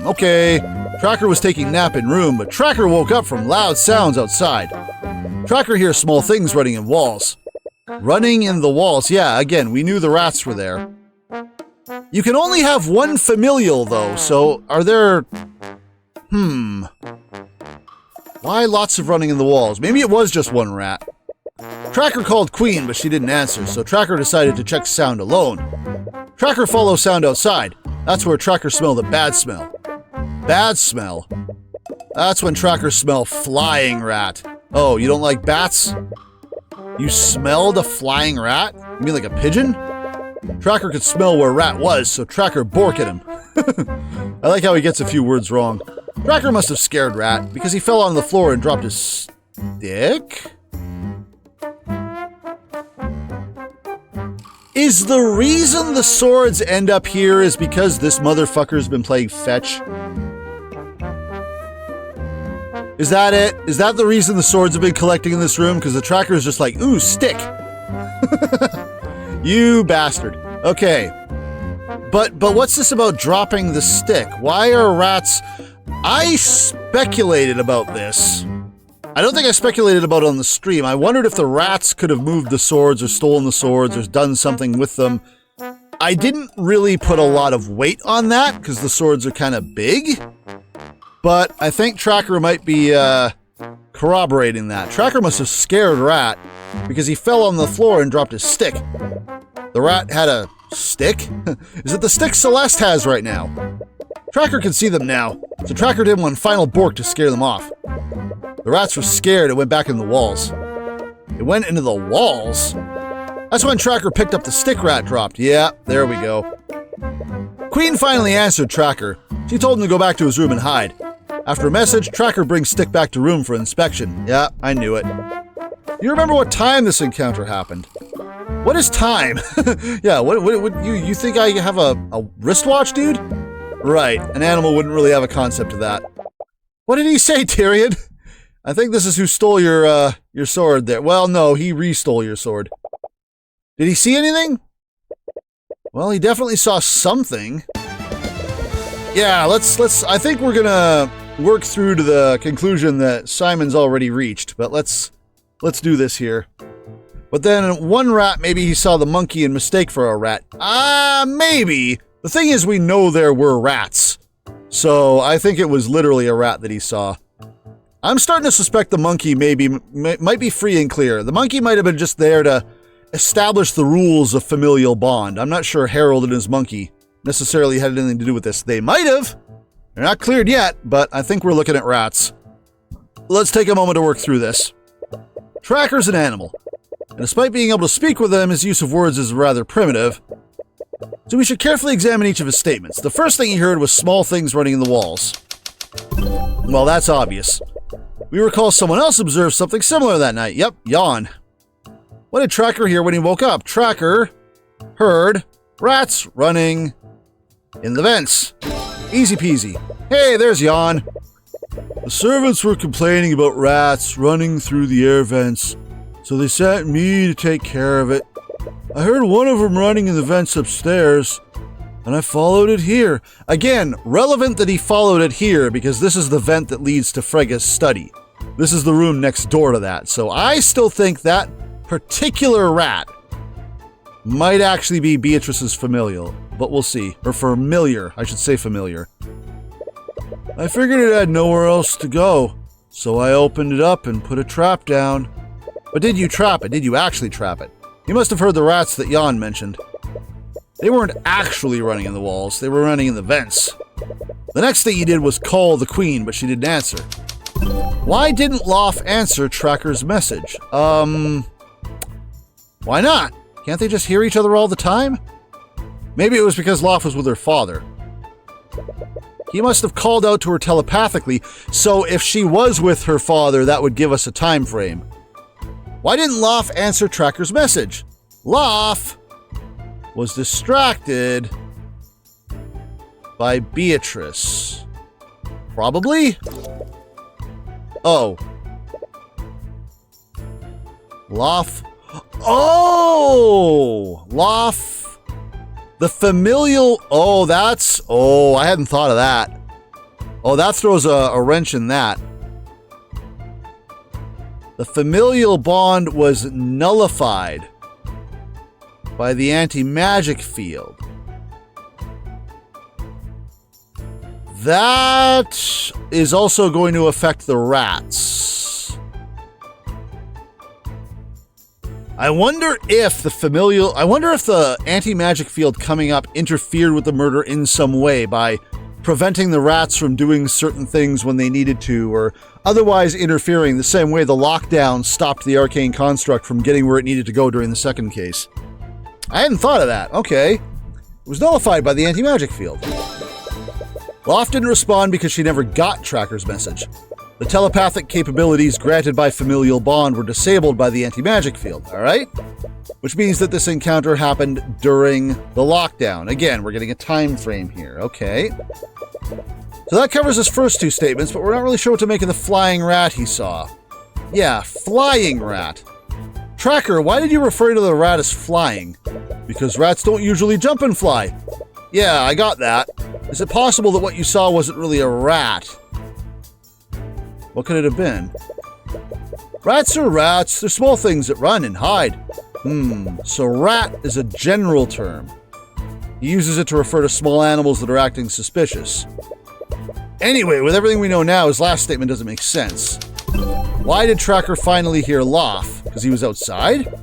Okay. Tracker was taking nap in room, but Tracker woke up from loud sounds outside. Tracker hears small things running in walls. Running in the walls. Yeah, again, we knew the rats were there. You can only have one familial, though, so are there... Why lots of running in the walls? Maybe it was just one rat. Tracker called Queen, but she didn't answer, so Tracker decided to check sound alone. Tracker follows sound outside. That's where Tracker smelled a bad smell. Bad smell? That's when Tracker smelled flying rat. Oh, you don't like bats? You smelled a flying rat? You mean like a pigeon? Tracker could smell where rat was, so Tracker borked at him. I like how he gets a few words wrong. Tracker must have scared Rat, because he fell on the floor and dropped his stick? Is the reason the swords end up here is because this motherfucker's been playing fetch? Is that it? Is that the reason the swords have been collecting in this room? Because the Tracker is just like, ooh, stick. You bastard. Okay. But what's this about dropping the stick? Why are rats... I speculated about this. I don't think I speculated about it on the stream. I wondered if the rats could have moved the swords or stolen the swords or done something with them. I didn't really put a lot of weight on that because the swords are kind of big. But I think Tracker might be corroborating that. Tracker must have scared Rat because he fell on the floor and dropped his stick. The rat had a stick? Is it the stick Celeste has right now? Tracker can see them now, so Tracker did one final bork to scare them off. The rats were scared and went back in the walls. It went into the walls? That's when Tracker picked up the stick Rat dropped. Yeah, there we go. Queen finally answered Tracker. She told him to go back to his room and hide. After a message, Tracker brings stick back to room for inspection. Yeah, I knew it. You remember what time this encounter happened? What is time? Yeah, what you think I have a wristwatch, dude? Right, an animal wouldn't really have a concept of that. What did he say, Tyrion? I think this is who stole your sword there. Well, no, he re-stole your sword. Did he see anything? Well, he definitely saw something. Yeah, let's I think we're gonna work through to the conclusion that Psy'Min's already reached, but let's do this here. But then one rat, maybe he saw the monkey and mistake for a rat. Maybe. The thing is, we know there were rats. So I think it was literally a rat that he saw. I'm starting to suspect the monkey might be free and clear. The monkey might have been just there to establish the rules of familial bond. I'm not sure Harold and his monkey necessarily had anything to do with this. They might have. They're not cleared yet, but I think we're looking at rats. Let's take a moment to work through this. Tracker's an animal. And despite being able to speak with them, his use of words is rather primitive. So we should carefully examine each of his statements. The first thing he heard was small things running in the walls. Well, that's obvious. We recall someone else observed something similar that night. Yep, yawn. What did Tracker hear when he woke up? Tracker heard rats running in the vents. Easy peasy. Hey, there's yawn. The servants were complaining about rats running through the air vents, so they sent me to take care of it. I heard one of them running in the vents upstairs, and I followed it here. Again, relevant that he followed it here because this is the vent that leads to Frega's study. This is the room next door to that, so I still think that particular rat might actually be Beatrice's familial, but we'll see. Or familiar, I should say familiar. I figured it had nowhere else to go, so I opened it up and put a trap down. But did you trap it? Did you actually trap it? You must have heard the rats that Jan mentioned. They weren't actually running in the walls, they were running in the vents. The next thing he did was call the Queen, but she didn't answer. Why didn't Loff answer Tracker's message? Why not? Can't they just hear each other all the time? Maybe it was because Loff was with her father. He must have called out to her telepathically, so if she was with her father, that would give us a time frame. Why didn't Loff answer Tracker's message? Loff was distracted by Beatrice. Probably? Oh. Loff. Oh! Loff. The familial. Oh, that's. Oh, I hadn't thought of that. Oh, that throws a wrench in that. The familial bond was nullified by the anti-magic field. That is also going to affect the rats. I wonder if the anti-magic field coming up interfered with the murder in some way by preventing the rats from doing certain things when they needed to, or otherwise interfering the same way the lockdown stopped the arcane construct from getting where it needed to go during the second case. I hadn't thought of that. Okay. It was nullified by the anti-magic field. Loft didn't respond because she never got Tracker's message. The telepathic capabilities granted by familial bond were disabled by the anti-magic field, alright? Which means that this encounter happened during the lockdown. Again, we're getting a time frame here. Okay. So that covers his first two statements, but we're not really sure what to make of the flying rat he saw. Yeah, flying rat. Tracker, why did you refer to the rat as flying? Because rats don't usually jump and fly. Yeah, I got that. Is it possible that what you saw wasn't really a rat? What could it have been? Rats are rats. They're small things that run and hide. So rat is a general term. He uses it to refer to small animals that are acting suspicious. Anyway, with everything we know now, his last statement doesn't make sense. Why did Tracker finally hear Loff? Because he was outside?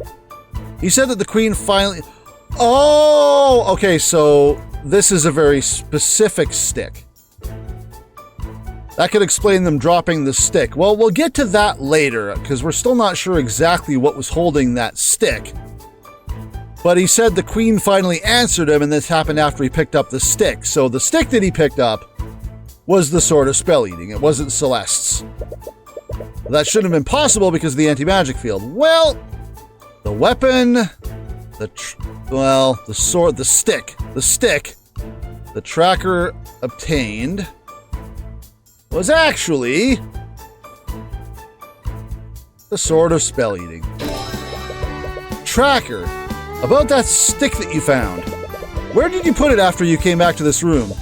He said that the queen finally... Oh! Okay, so this is a very specific stick. That could explain them dropping the stick. Well, we'll get to that later, because we're still not sure exactly what was holding that stick. But he said the queen finally answered him, and this happened after he picked up the stick. So the stick that he picked up was the sword of spell eating. It wasn't Celeste's. That shouldn't have been possible because of the anti-magic field. Well, the weapon, the sword, the stick the Tracker obtained was actually the sword of spell eating. Tracker, about that stick that you found. Where did you put it after you came back to this room?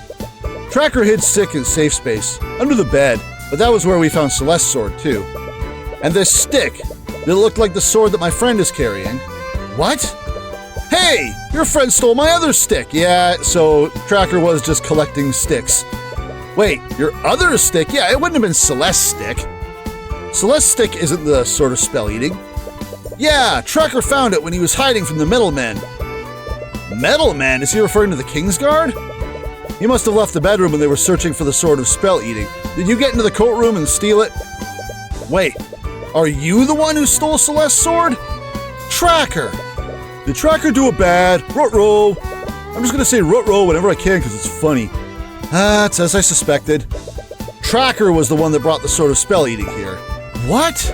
Tracker hid stick in safe space, under the bed, but that was where we found Celeste's sword too. And this stick, it looked like the sword that my friend is carrying. What? Hey, your friend stole my other stick. Yeah, so Tracker was just collecting sticks. Wait, your other stick? Yeah, it wouldn't have been Celeste's stick. Celeste's stick isn't the sword of spell eating. Yeah, Tracker found it when he was hiding from the Metalmen. Metalmen? Is he referring to the Kingsguard? He must have left the bedroom when they were searching for the sword of spell eating. Did you get into the coat room and steal it? Wait, are you the one who stole Celeste's sword? Tracker! Did Tracker do it bad? Ruh-roh! I'm just gonna say ruh-roh whenever I can because it's funny. It's as I suspected. Tracker was the one that brought the sword of spell eating here. What?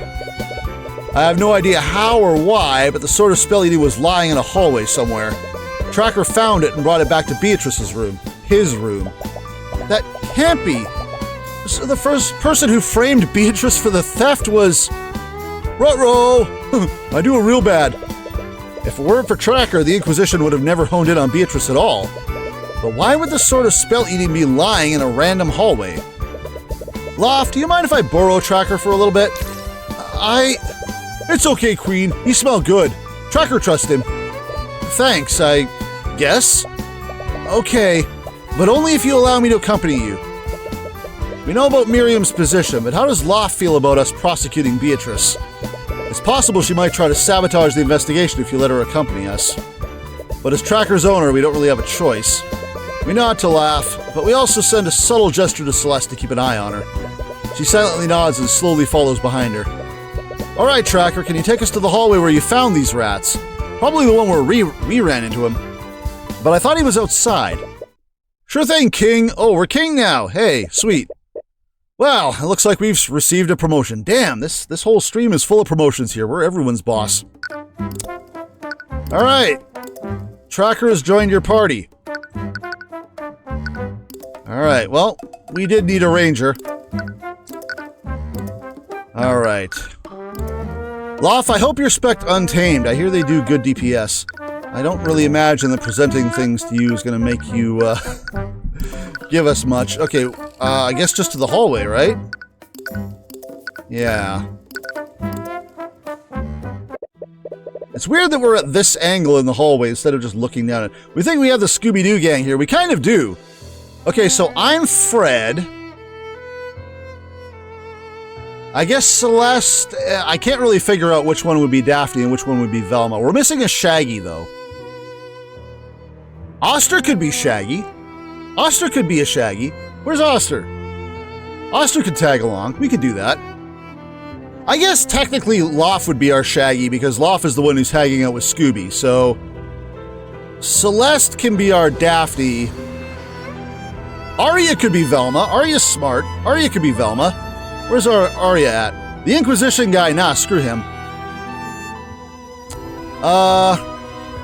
I have no idea how or why, but the sword of spell eating was lying in a hallway somewhere. Tracker found it and brought it back to Beatrice's room. His room. That can't be. So the first person who framed Beatrice for the theft was... Ruh-roh! I do it real bad. If it weren't for Tracker, the Inquisition would have never honed in on Beatrice at all. But why would the sword of spell eating be lying in a random hallway? Loft, do you mind if I borrow Tracker for a little bit? It's okay, Queen. You smell good. Tracker trusts him. Thanks, I guess. Okay, but only if you allow me to accompany you. We know about Miriam's position, but how does Loft feel about us prosecuting Beatrice? It's possible she might try to sabotage the investigation if you let her accompany us. But as Tracker's owner, we don't really have a choice. We nod to laugh, but we also send a subtle gesture to Celeste to keep an eye on her. She silently nods and slowly follows behind her. Alright, Tracker, can you take us to the hallway where you found these rats? Probably the one where we ran into him. But I thought he was outside. Sure thing, King. Oh, we're King now. Hey, sweet. Well, it looks like we've received a promotion. Damn, this whole stream is full of promotions here. We're everyone's boss. Alright. Tracker has joined your party. Alright, well, we did need a ranger. Alright. Loft, I hope you're spec'd Untamed. I hear they do good DPS. I don't really imagine that presenting things to you is going to make you give us much. Okay, I guess just to the hallway, right? Yeah. It's weird that we're at this angle in the hallway instead of just looking down it. We think we have the Scooby-Doo gang here. We kind of do. Okay, so I'm Fred. I guess Celeste... I can't really figure out which one would be Daphne and which one would be Velma. We're missing a Shaggy, though. Oster could be Shaggy. Oster could be a Shaggy. Where's Oster? Oster could tag along. We could do that. I guess technically Loff would be our Shaggy because Loff is the one who's hanging out with Scooby. So Celeste can be our Daphne. Aria could be Velma. Aria's smart. Aria could be Velma. Where's our Aria at? The Inquisition guy, nah, screw him.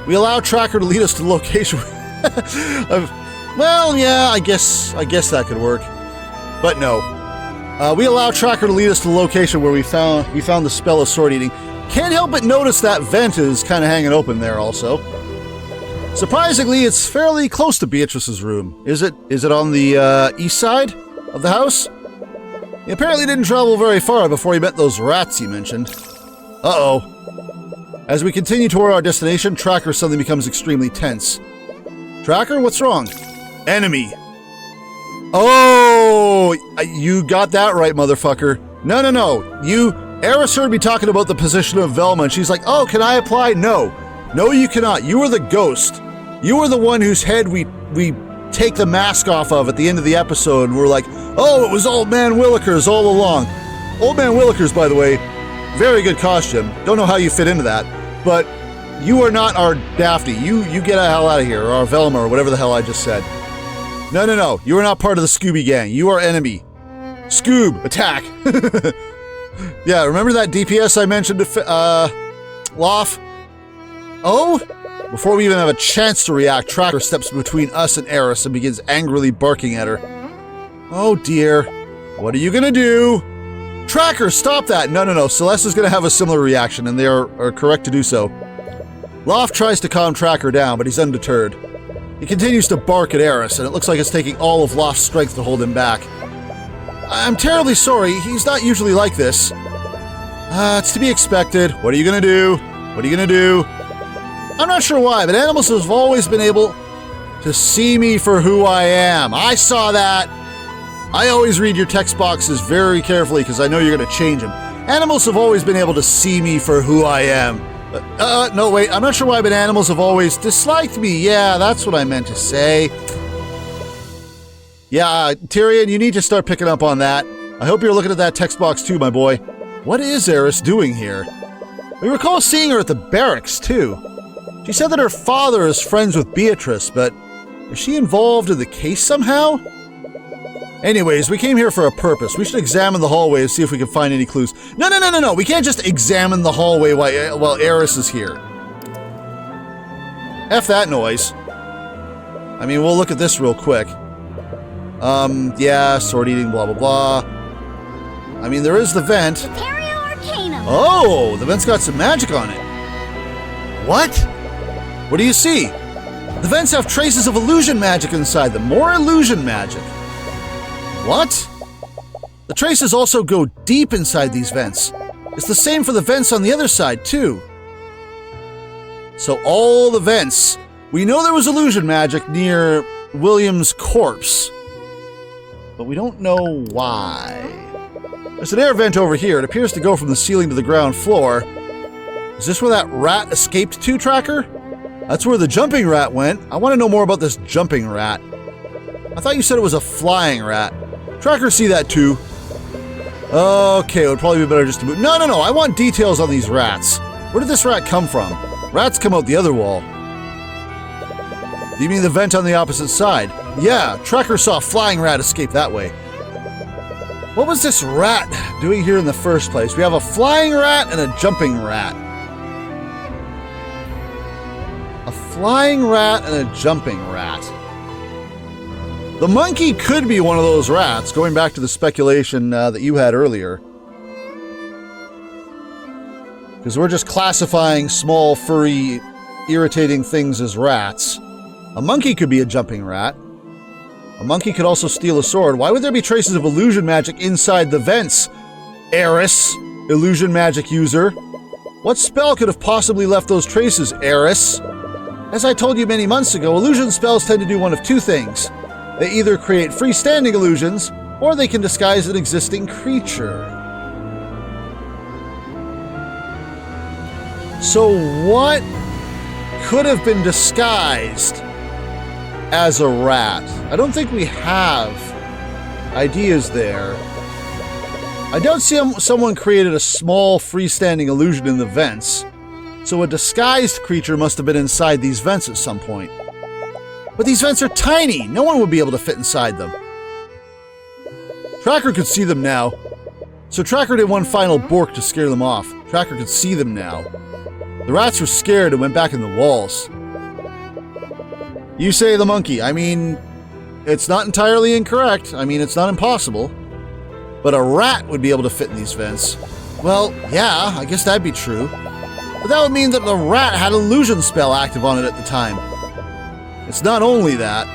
We allow Tracker to lead us to the location. Well, yeah, I guess that could work. But no. We allow Tracker to lead us to the location where we found the spell of sword eating. Can't help but notice that vent is kind of hanging open there also. Surprisingly, it's fairly close to Beatrice's room. Is it on the east side of the house? He apparently didn't travel very far before he met those rats he mentioned. Uh-oh. As we continue toward our destination, Tracker suddenly becomes extremely tense. Tracker, what's wrong? Enemy. Oh, you got that right, motherfucker. No. Eris heard me talking about the position of Velma, and she's like, oh, can I apply? No, you cannot. You are the ghost. You are the one whose head we take the mask off of at the end of the episode, and we're like, oh, it was Old Man Willikers all along. Old Man Willikers, by the way, very good costume. Don't know how you fit into that, but you are not our Daphne. You get the hell out of here, or our Velma, or whatever the hell I just said. No. You are not part of the Scooby gang. You are enemy. Scoob, attack. Yeah, remember that DPS I mentioned to Loff? Oh? Before we even have a chance to react, Tracker steps between us and Eris and begins angrily barking at her. Oh dear. What are you gonna do? Tracker, stop that! No. Celeste is gonna have a similar reaction, and they are correct to do so. Loff tries to calm Tracker down, but he's undeterred. He continues to bark at Eris, and it looks like it's taking all of Loff's strength to hold him back. I'm terribly sorry, he's not usually like this. It's to be expected. What are you gonna do? I'm not sure why, but animals have always been able to see me for who I am. I saw that. I always read your text boxes very carefully because I know you're gonna change them. Animals have always been able to see me for who I am. No, wait, I'm not sure why, but animals have always disliked me. Yeah, that's what I meant to say. Yeah, Tyrion, you need to start picking up on that. I hope you're looking at that text box too, my boy. What is Eris doing here? We recall seeing her at the barracks, too. She said that her father is friends with Beatrice, but is she involved in the case somehow? Anyways, we came here for a purpose. We should examine the hallway and see if we can find any clues. No. We can't just examine the hallway while Eris is here. F that noise. I mean, we'll look at this real quick. Yeah, sword eating, blah, blah, blah. I mean, there is the vent. Arcanum. Oh, the vent's got some magic on it. What? What do you see? The vents have traces of illusion magic inside them. More illusion magic. What? The traces also go deep inside these vents. It's the same for the vents on the other side, too. So all the vents. We know there was illusion magic near William's corpse, but we don't know why. There's an air vent over here. It appears to go from the ceiling to the ground floor. Is this where that rat escaped to, Tracker? That's where the jumping rat went. I want to know more about this jumping rat. I thought you said it was a flying rat. Tracker, see that too. Okay, it would probably be better just to move. No. I want details on these rats. Where did this rat come from? Rats come out the other wall. You mean the vent on the opposite side? Yeah, Tracker saw a flying rat escape that way. What was this rat doing here in the first place? We have a flying rat and a jumping rat. A flying rat and a jumping rat. The monkey could be one of those rats, going back to the speculation that you had earlier. Because we're just classifying small, furry, irritating things as rats. A monkey could be a jumping rat. A monkey could also steal a sword. Why would there be traces of illusion magic inside the vents? Eris, illusion magic user. What spell could have possibly left those traces, Eris? As I told you many months ago, illusion spells tend to do one of two things. They either create freestanding illusions, or they can disguise an existing creature. So what could have been disguised as a rat? I don't think we have ideas there. I don't see someone created a small freestanding illusion in the vents, so a disguised creature must have been inside these vents at some point. But these vents are tiny! No one would be able to fit inside them. Tracker could see them now. So Tracker did one final bork to scare them off. Tracker could see them now. The rats were scared and went back in the walls. You say the monkey. I mean, it's not entirely incorrect. I mean, it's not impossible. But a rat would be able to fit in these vents. Well, yeah, I guess that'd be true. But that would mean that the rat had an illusion spell active on it at the time. It's not only that.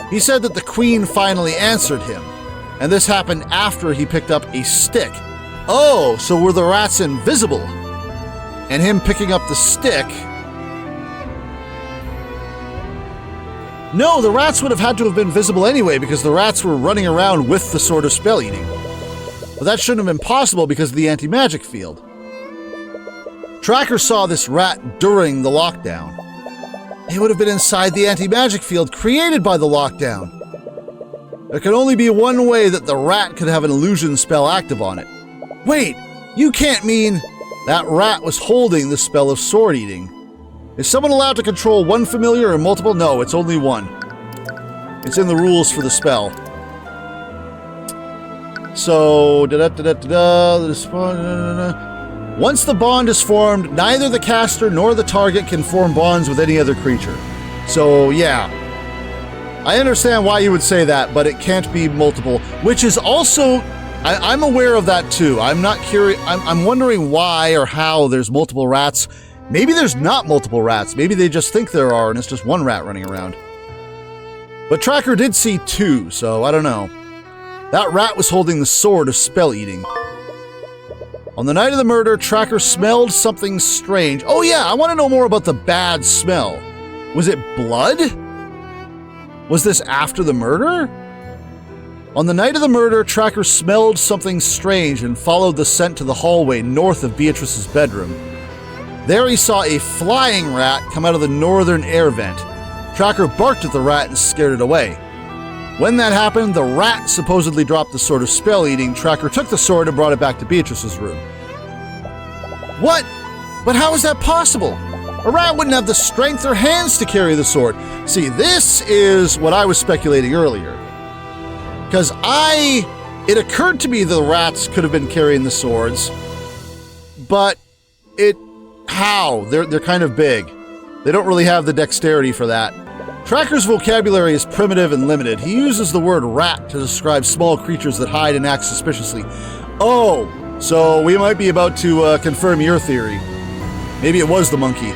He said that the queen finally answered him, and this happened after he picked up a stick. Oh, so were the rats invisible? And him picking up the stick... No, the rats would have had to have been visible anyway because the rats were running around with the Sword of Spell Eating. But that shouldn't have been possible because of the anti-magic field. Tracker saw this rat during the lockdown. It would have been inside the anti-magic field created by the lockdown. There can only be one way that the rat could have an illusion spell active on it. Wait, you can't mean that rat was holding the spell of sword eating. Is someone allowed to control one familiar or multiple? No, it's only one. It's in the rules for the spell. So, once the bond is formed, neither the caster nor the target can form bonds with any other creature. So, yeah. I understand why you would say that, but it can't be multiple, which is also... I'm aware of that too. I'm not curious. I'm wondering why or how there's multiple rats. Maybe there's not multiple rats. Maybe they just think there are and it's just one rat running around. But Tracker did see two, so I don't know. That rat was holding the Sword of Spell Eating. On the night of the murder, Tracker smelled something strange. Oh yeah, I want to know more about the bad smell. Was it blood? Was this after the murder? On the night of the murder, Tracker smelled something strange and followed the scent to the hallway north of Beatrice's bedroom. There he saw a flying rat come out of the northern air vent. Tracker barked at the rat and scared it away. When that happened, the rat supposedly dropped the Sword of Spell Eating. Tracker took the sword and brought it back to Beatrice's room. What? But how is that possible? A rat wouldn't have the strength or hands to carry the sword. See, this is what I was speculating earlier. Because it occurred to me the rats could have been carrying the swords, but how? They're kind of big. They don't really have the dexterity for that. Tracker's vocabulary is primitive and limited. He uses the word rat to describe small creatures that hide and act suspiciously. Oh, so we might be about to confirm your theory. Maybe it was the monkey.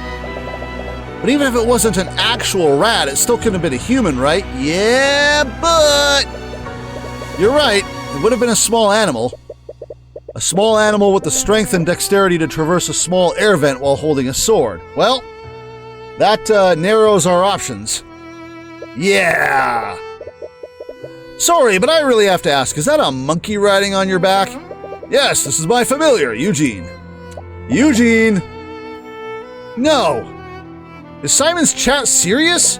But even if it wasn't an actual rat, it still couldn't have been a human, right? Yeah, but... You're right. It would have been a small animal. A small animal with the strength and dexterity to traverse a small air vent while holding a sword. Well, that narrows our options. Yeah! Sorry, but I really have to ask, is that a monkey riding on your back? Yes, this is my familiar, Eugene. Eugene! No! Is Simon's chat serious?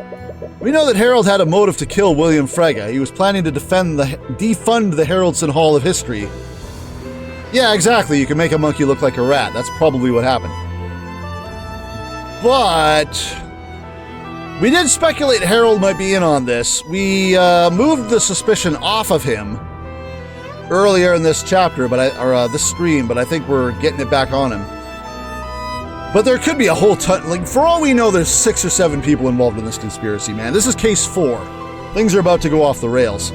We know that Harold had a motive to kill William Frege. He was planning to defund the Heraldson Hall of History. Yeah, exactly. You can make a monkey look like a rat. That's probably what happened. But we did speculate Harold might be in on this. We moved the suspicion off of him earlier in this chapter, or this stream, but I think we're getting it back on him. But there could be a whole ton, like, for all we know, there's 6 or 7 people involved in this conspiracy, man. This is case 4. Things are about to go off the rails.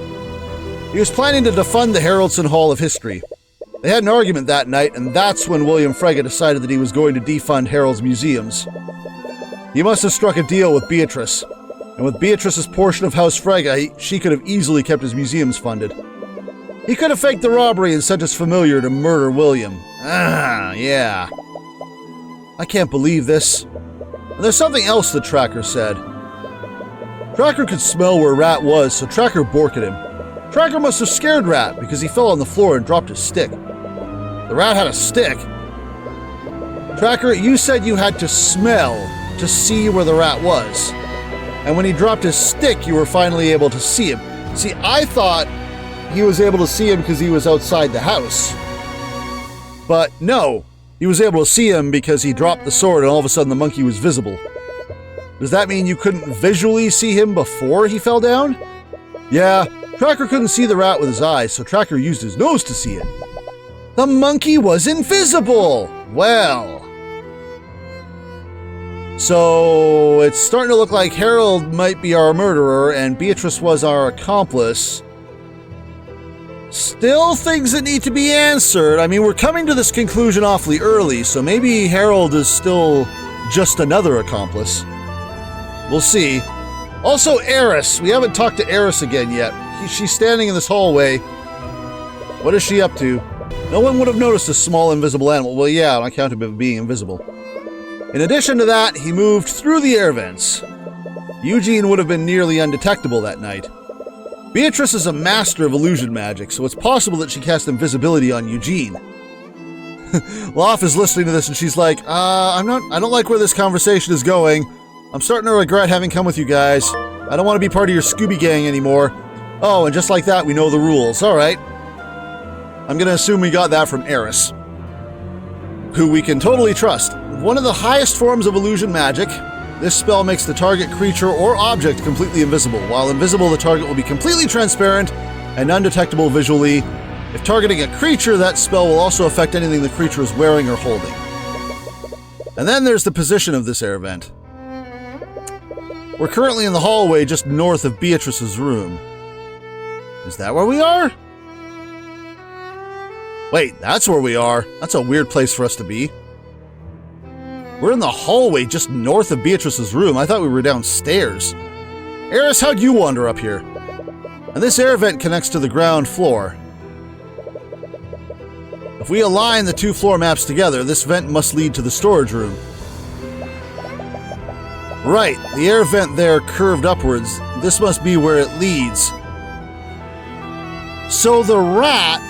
He was planning to defund the Heraldson Hall of History. They had an argument that night, and that's when William Frege decided that he was going to defund Harold's museums. He must have struck a deal with Beatrice. And with Beatrice's portion of House Frege, she could have easily kept his museums funded. He could have faked the robbery and sent his familiar to murder William. Ah, yeah. I can't believe this. And there's something else the Tracker said. Tracker could smell where Rat was, so Tracker borked at him. Tracker must have scared Rat because he fell on the floor and dropped his stick. The Rat had a stick? Tracker, you said you had to smell to see where the Rat was. And when he dropped his stick, you were finally able to see him. See, I thought he was able to see him because he was outside the house. But no, he was able to see him because he dropped the sword and all of a sudden the monkey was visible. Does that mean you couldn't visually see him before he fell down? Yeah, Tracker couldn't see the Rat with his eyes, so Tracker used his nose to see it. The monkey was invisible! Well... So, it's starting to look like Harold might be our murderer and Beatrice was our accomplice. Still things that need to be answered. I mean, we're coming to this conclusion awfully early, so maybe Harold is still just another accomplice. We'll see. Also, Eris. We haven't talked to Eris again yet. She's standing in this hallway. What is she up to? No one would have noticed a small invisible animal. Well, yeah, on account of him being invisible. In addition to that, he moved through the air vents. Eugene would have been nearly undetectable that night. Beatrice is a master of illusion magic, so it's possible that she cast invisibility on Eugene. Loff is listening to this and she's like, I don't like where this conversation is going. I'm starting to regret having come with you guys. I don't want to be part of your Scooby gang anymore. Oh, and just like that, we know the rules. All right. I'm going to assume we got that from Eris, who we can totally trust. One of the highest forms of illusion magic, this spell makes the target creature or object completely invisible. While invisible, the target will be completely transparent and undetectable visually. If targeting a creature, that spell will also affect anything the creature is wearing or holding. And then there's the position of this air vent. We're currently in the hallway just north of Beatrice's room. Is that where we are? Wait, that's where we are. That's a weird place for us to be. We're in the hallway just north of Beatrice's room. I thought we were downstairs. Eris, how'd you wander up here? And this air vent connects to the ground floor. If we align the two floor maps together, this vent must lead to the storage room. Right, the air vent there curved upwards. This must be where it leads. So the rat...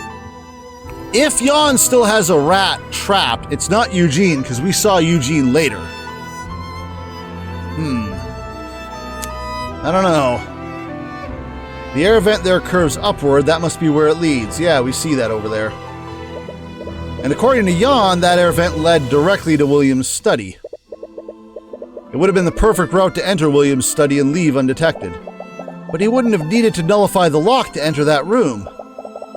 If Jan still has a rat trapped, it's not Eugene, because we saw Eugene later. I don't know. The air vent there curves upward. That must be where it leads. Yeah, we see that over there. And according to Jan, that air vent led directly to William's study. It would have been the perfect route to enter William's study and leave undetected. But he wouldn't have needed to nullify the lock to enter that room.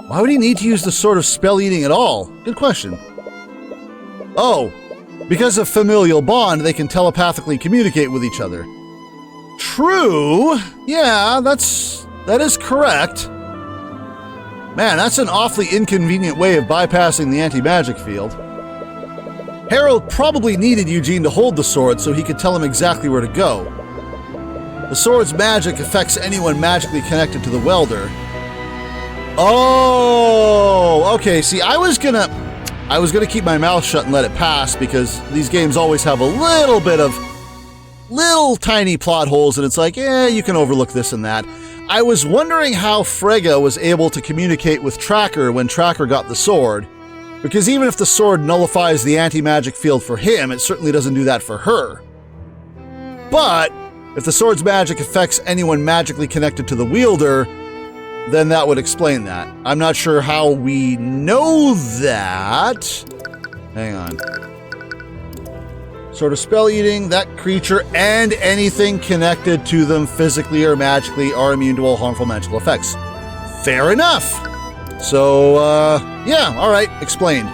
Why would he need to use the Sword of Spell Eating at all? Good question. Oh, because of familial bond, they can telepathically communicate with each other. True. Yeah, that is correct. Man, that's an awfully inconvenient way of bypassing the anti-magic field. Harold probably needed Eugene to hold the sword so he could tell him exactly where to go. The sword's magic affects anyone magically connected to the welder. Oh, okay. See, I was gonna keep my mouth shut and let it pass because these games always have a little bit of little tiny plot holes and it's like, yeah, you can overlook this and that. I was wondering how Frege was able to communicate with Tracker when Tracker got the sword, because even if the sword nullifies the anti-magic field for him, it certainly doesn't do that for her. But if the sword's magic affects anyone magically connected to the wielder, then that would explain that. I'm not sure how we know that. Hang on. Sword of Spell Eating, that creature and anything connected to them physically or magically are immune to all harmful magical effects. Fair enough. So, yeah, alright, explained.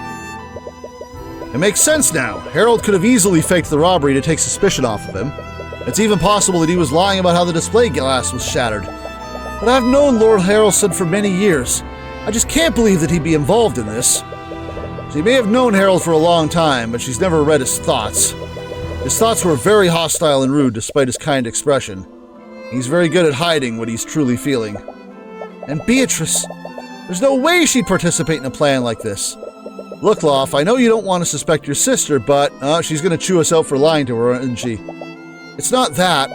It makes sense now. Harold could have easily faked the robbery to take suspicion off of him. It's even possible that he was lying about how the display glass was shattered. But I've known Lord Harrelson for many years. I just can't believe that he'd be involved in this. She may have known Harold for a long time, but she's never read his thoughts. His thoughts were very hostile and rude despite his kind expression. He's very good at hiding what he's truly feeling. And Beatrice, there's no way she'd participate in a plan like this. Look, Loth, I know you don't want to suspect your sister, but she's going to chew us out for lying to her, isn't she? It's not that.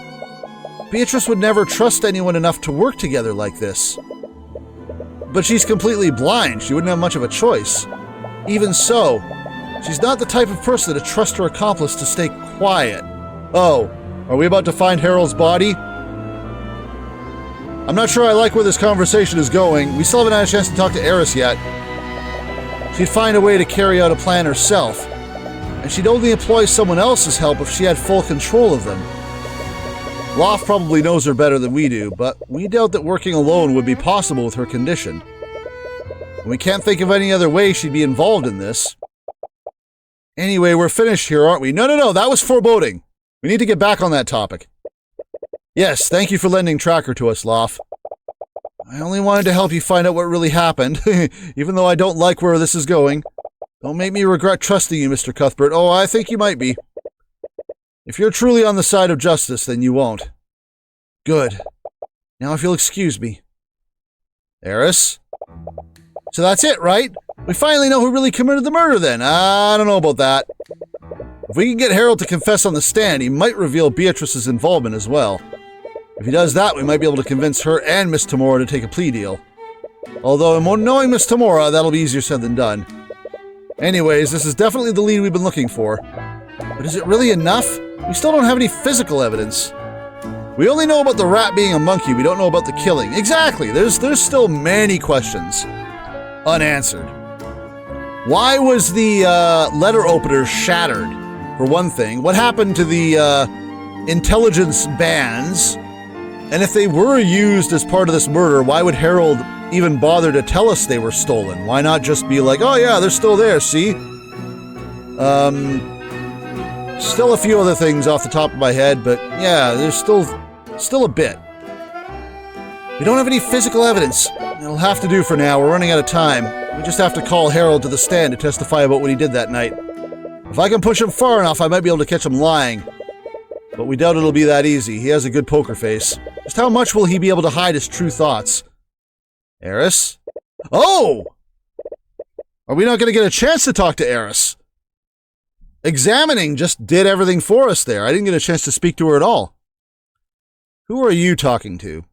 Beatrice would never trust anyone enough to work together like this. But she's completely blind. She wouldn't have much of a choice. Even so, she's not the type of person to trust her accomplice to stay quiet. Oh, are we about to find Harold's body? I'm not sure I like where this conversation is going. We still haven't had a chance to talk to Eris yet. She'd find a way to carry out a plan herself, and she'd only employ someone else's help if she had full control of them. Loth probably knows her better than we do, but we doubt that working alone would be possible with her condition. And we can't think of any other way she'd be involved in this. Anyway, we're finished here, aren't we? No, that was foreboding. We need to get back on that topic. Yes, thank you for lending Tracker to us, Loth. I only wanted to help you find out what really happened, even though I don't like where this is going. Don't make me regret trusting you, Mr. Cuthbert. Oh, I think you might be. If you're truly on the side of justice, then you won't. Good. Now if you'll excuse me. Eris? So that's it, right? We finally know who really committed the murder then. I don't know about that. If we can get Harold to confess on the stand, he might reveal Beatrice's involvement as well. If he does that, we might be able to convince her and Miss Tamora to take a plea deal. Although, knowing Miss Tamora, that'll be easier said than done. Anyways, this is definitely the lead we've been looking for. But is it really enough? We still don't have any physical evidence. We only know about the rat being a monkey, we don't know about the killing. Exactly, there's still many questions unanswered. Why was the letter opener shattered, for one thing? What happened to the intelligence bands? And if they were used as part of this murder, why would Harold even bother to tell us they were stolen? Why not just be like, oh yeah, they're still there, see? Still a few other things off the top of my head, but yeah, there's still a bit. We don't have any physical evidence. It'll have to do for now. We're running out of time. We just have to call Harold to the stand to testify about what he did that night. If I can push him far enough, I might be able to catch him lying. But we doubt it'll be that easy. He has a good poker face. Just how much will he be able to hide his true thoughts? Eris? Oh! Are we not going to get a chance to talk to Eris? Examining just did everything for us there. I didn't get a chance to speak to her at all. Who are you talking to?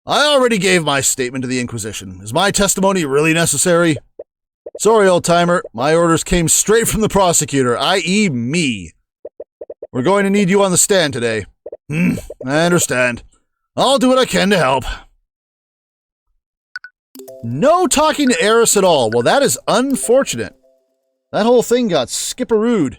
I already gave my statement to the Inquisition. Is my testimony really necessary? Sorry, old-timer. My orders came straight from the prosecutor, i.e. me. We're going to need you on the stand today. I understand. I'll do what I can to help. No talking to Eris at all. Well, that is unfortunate. That whole thing got skipperooed.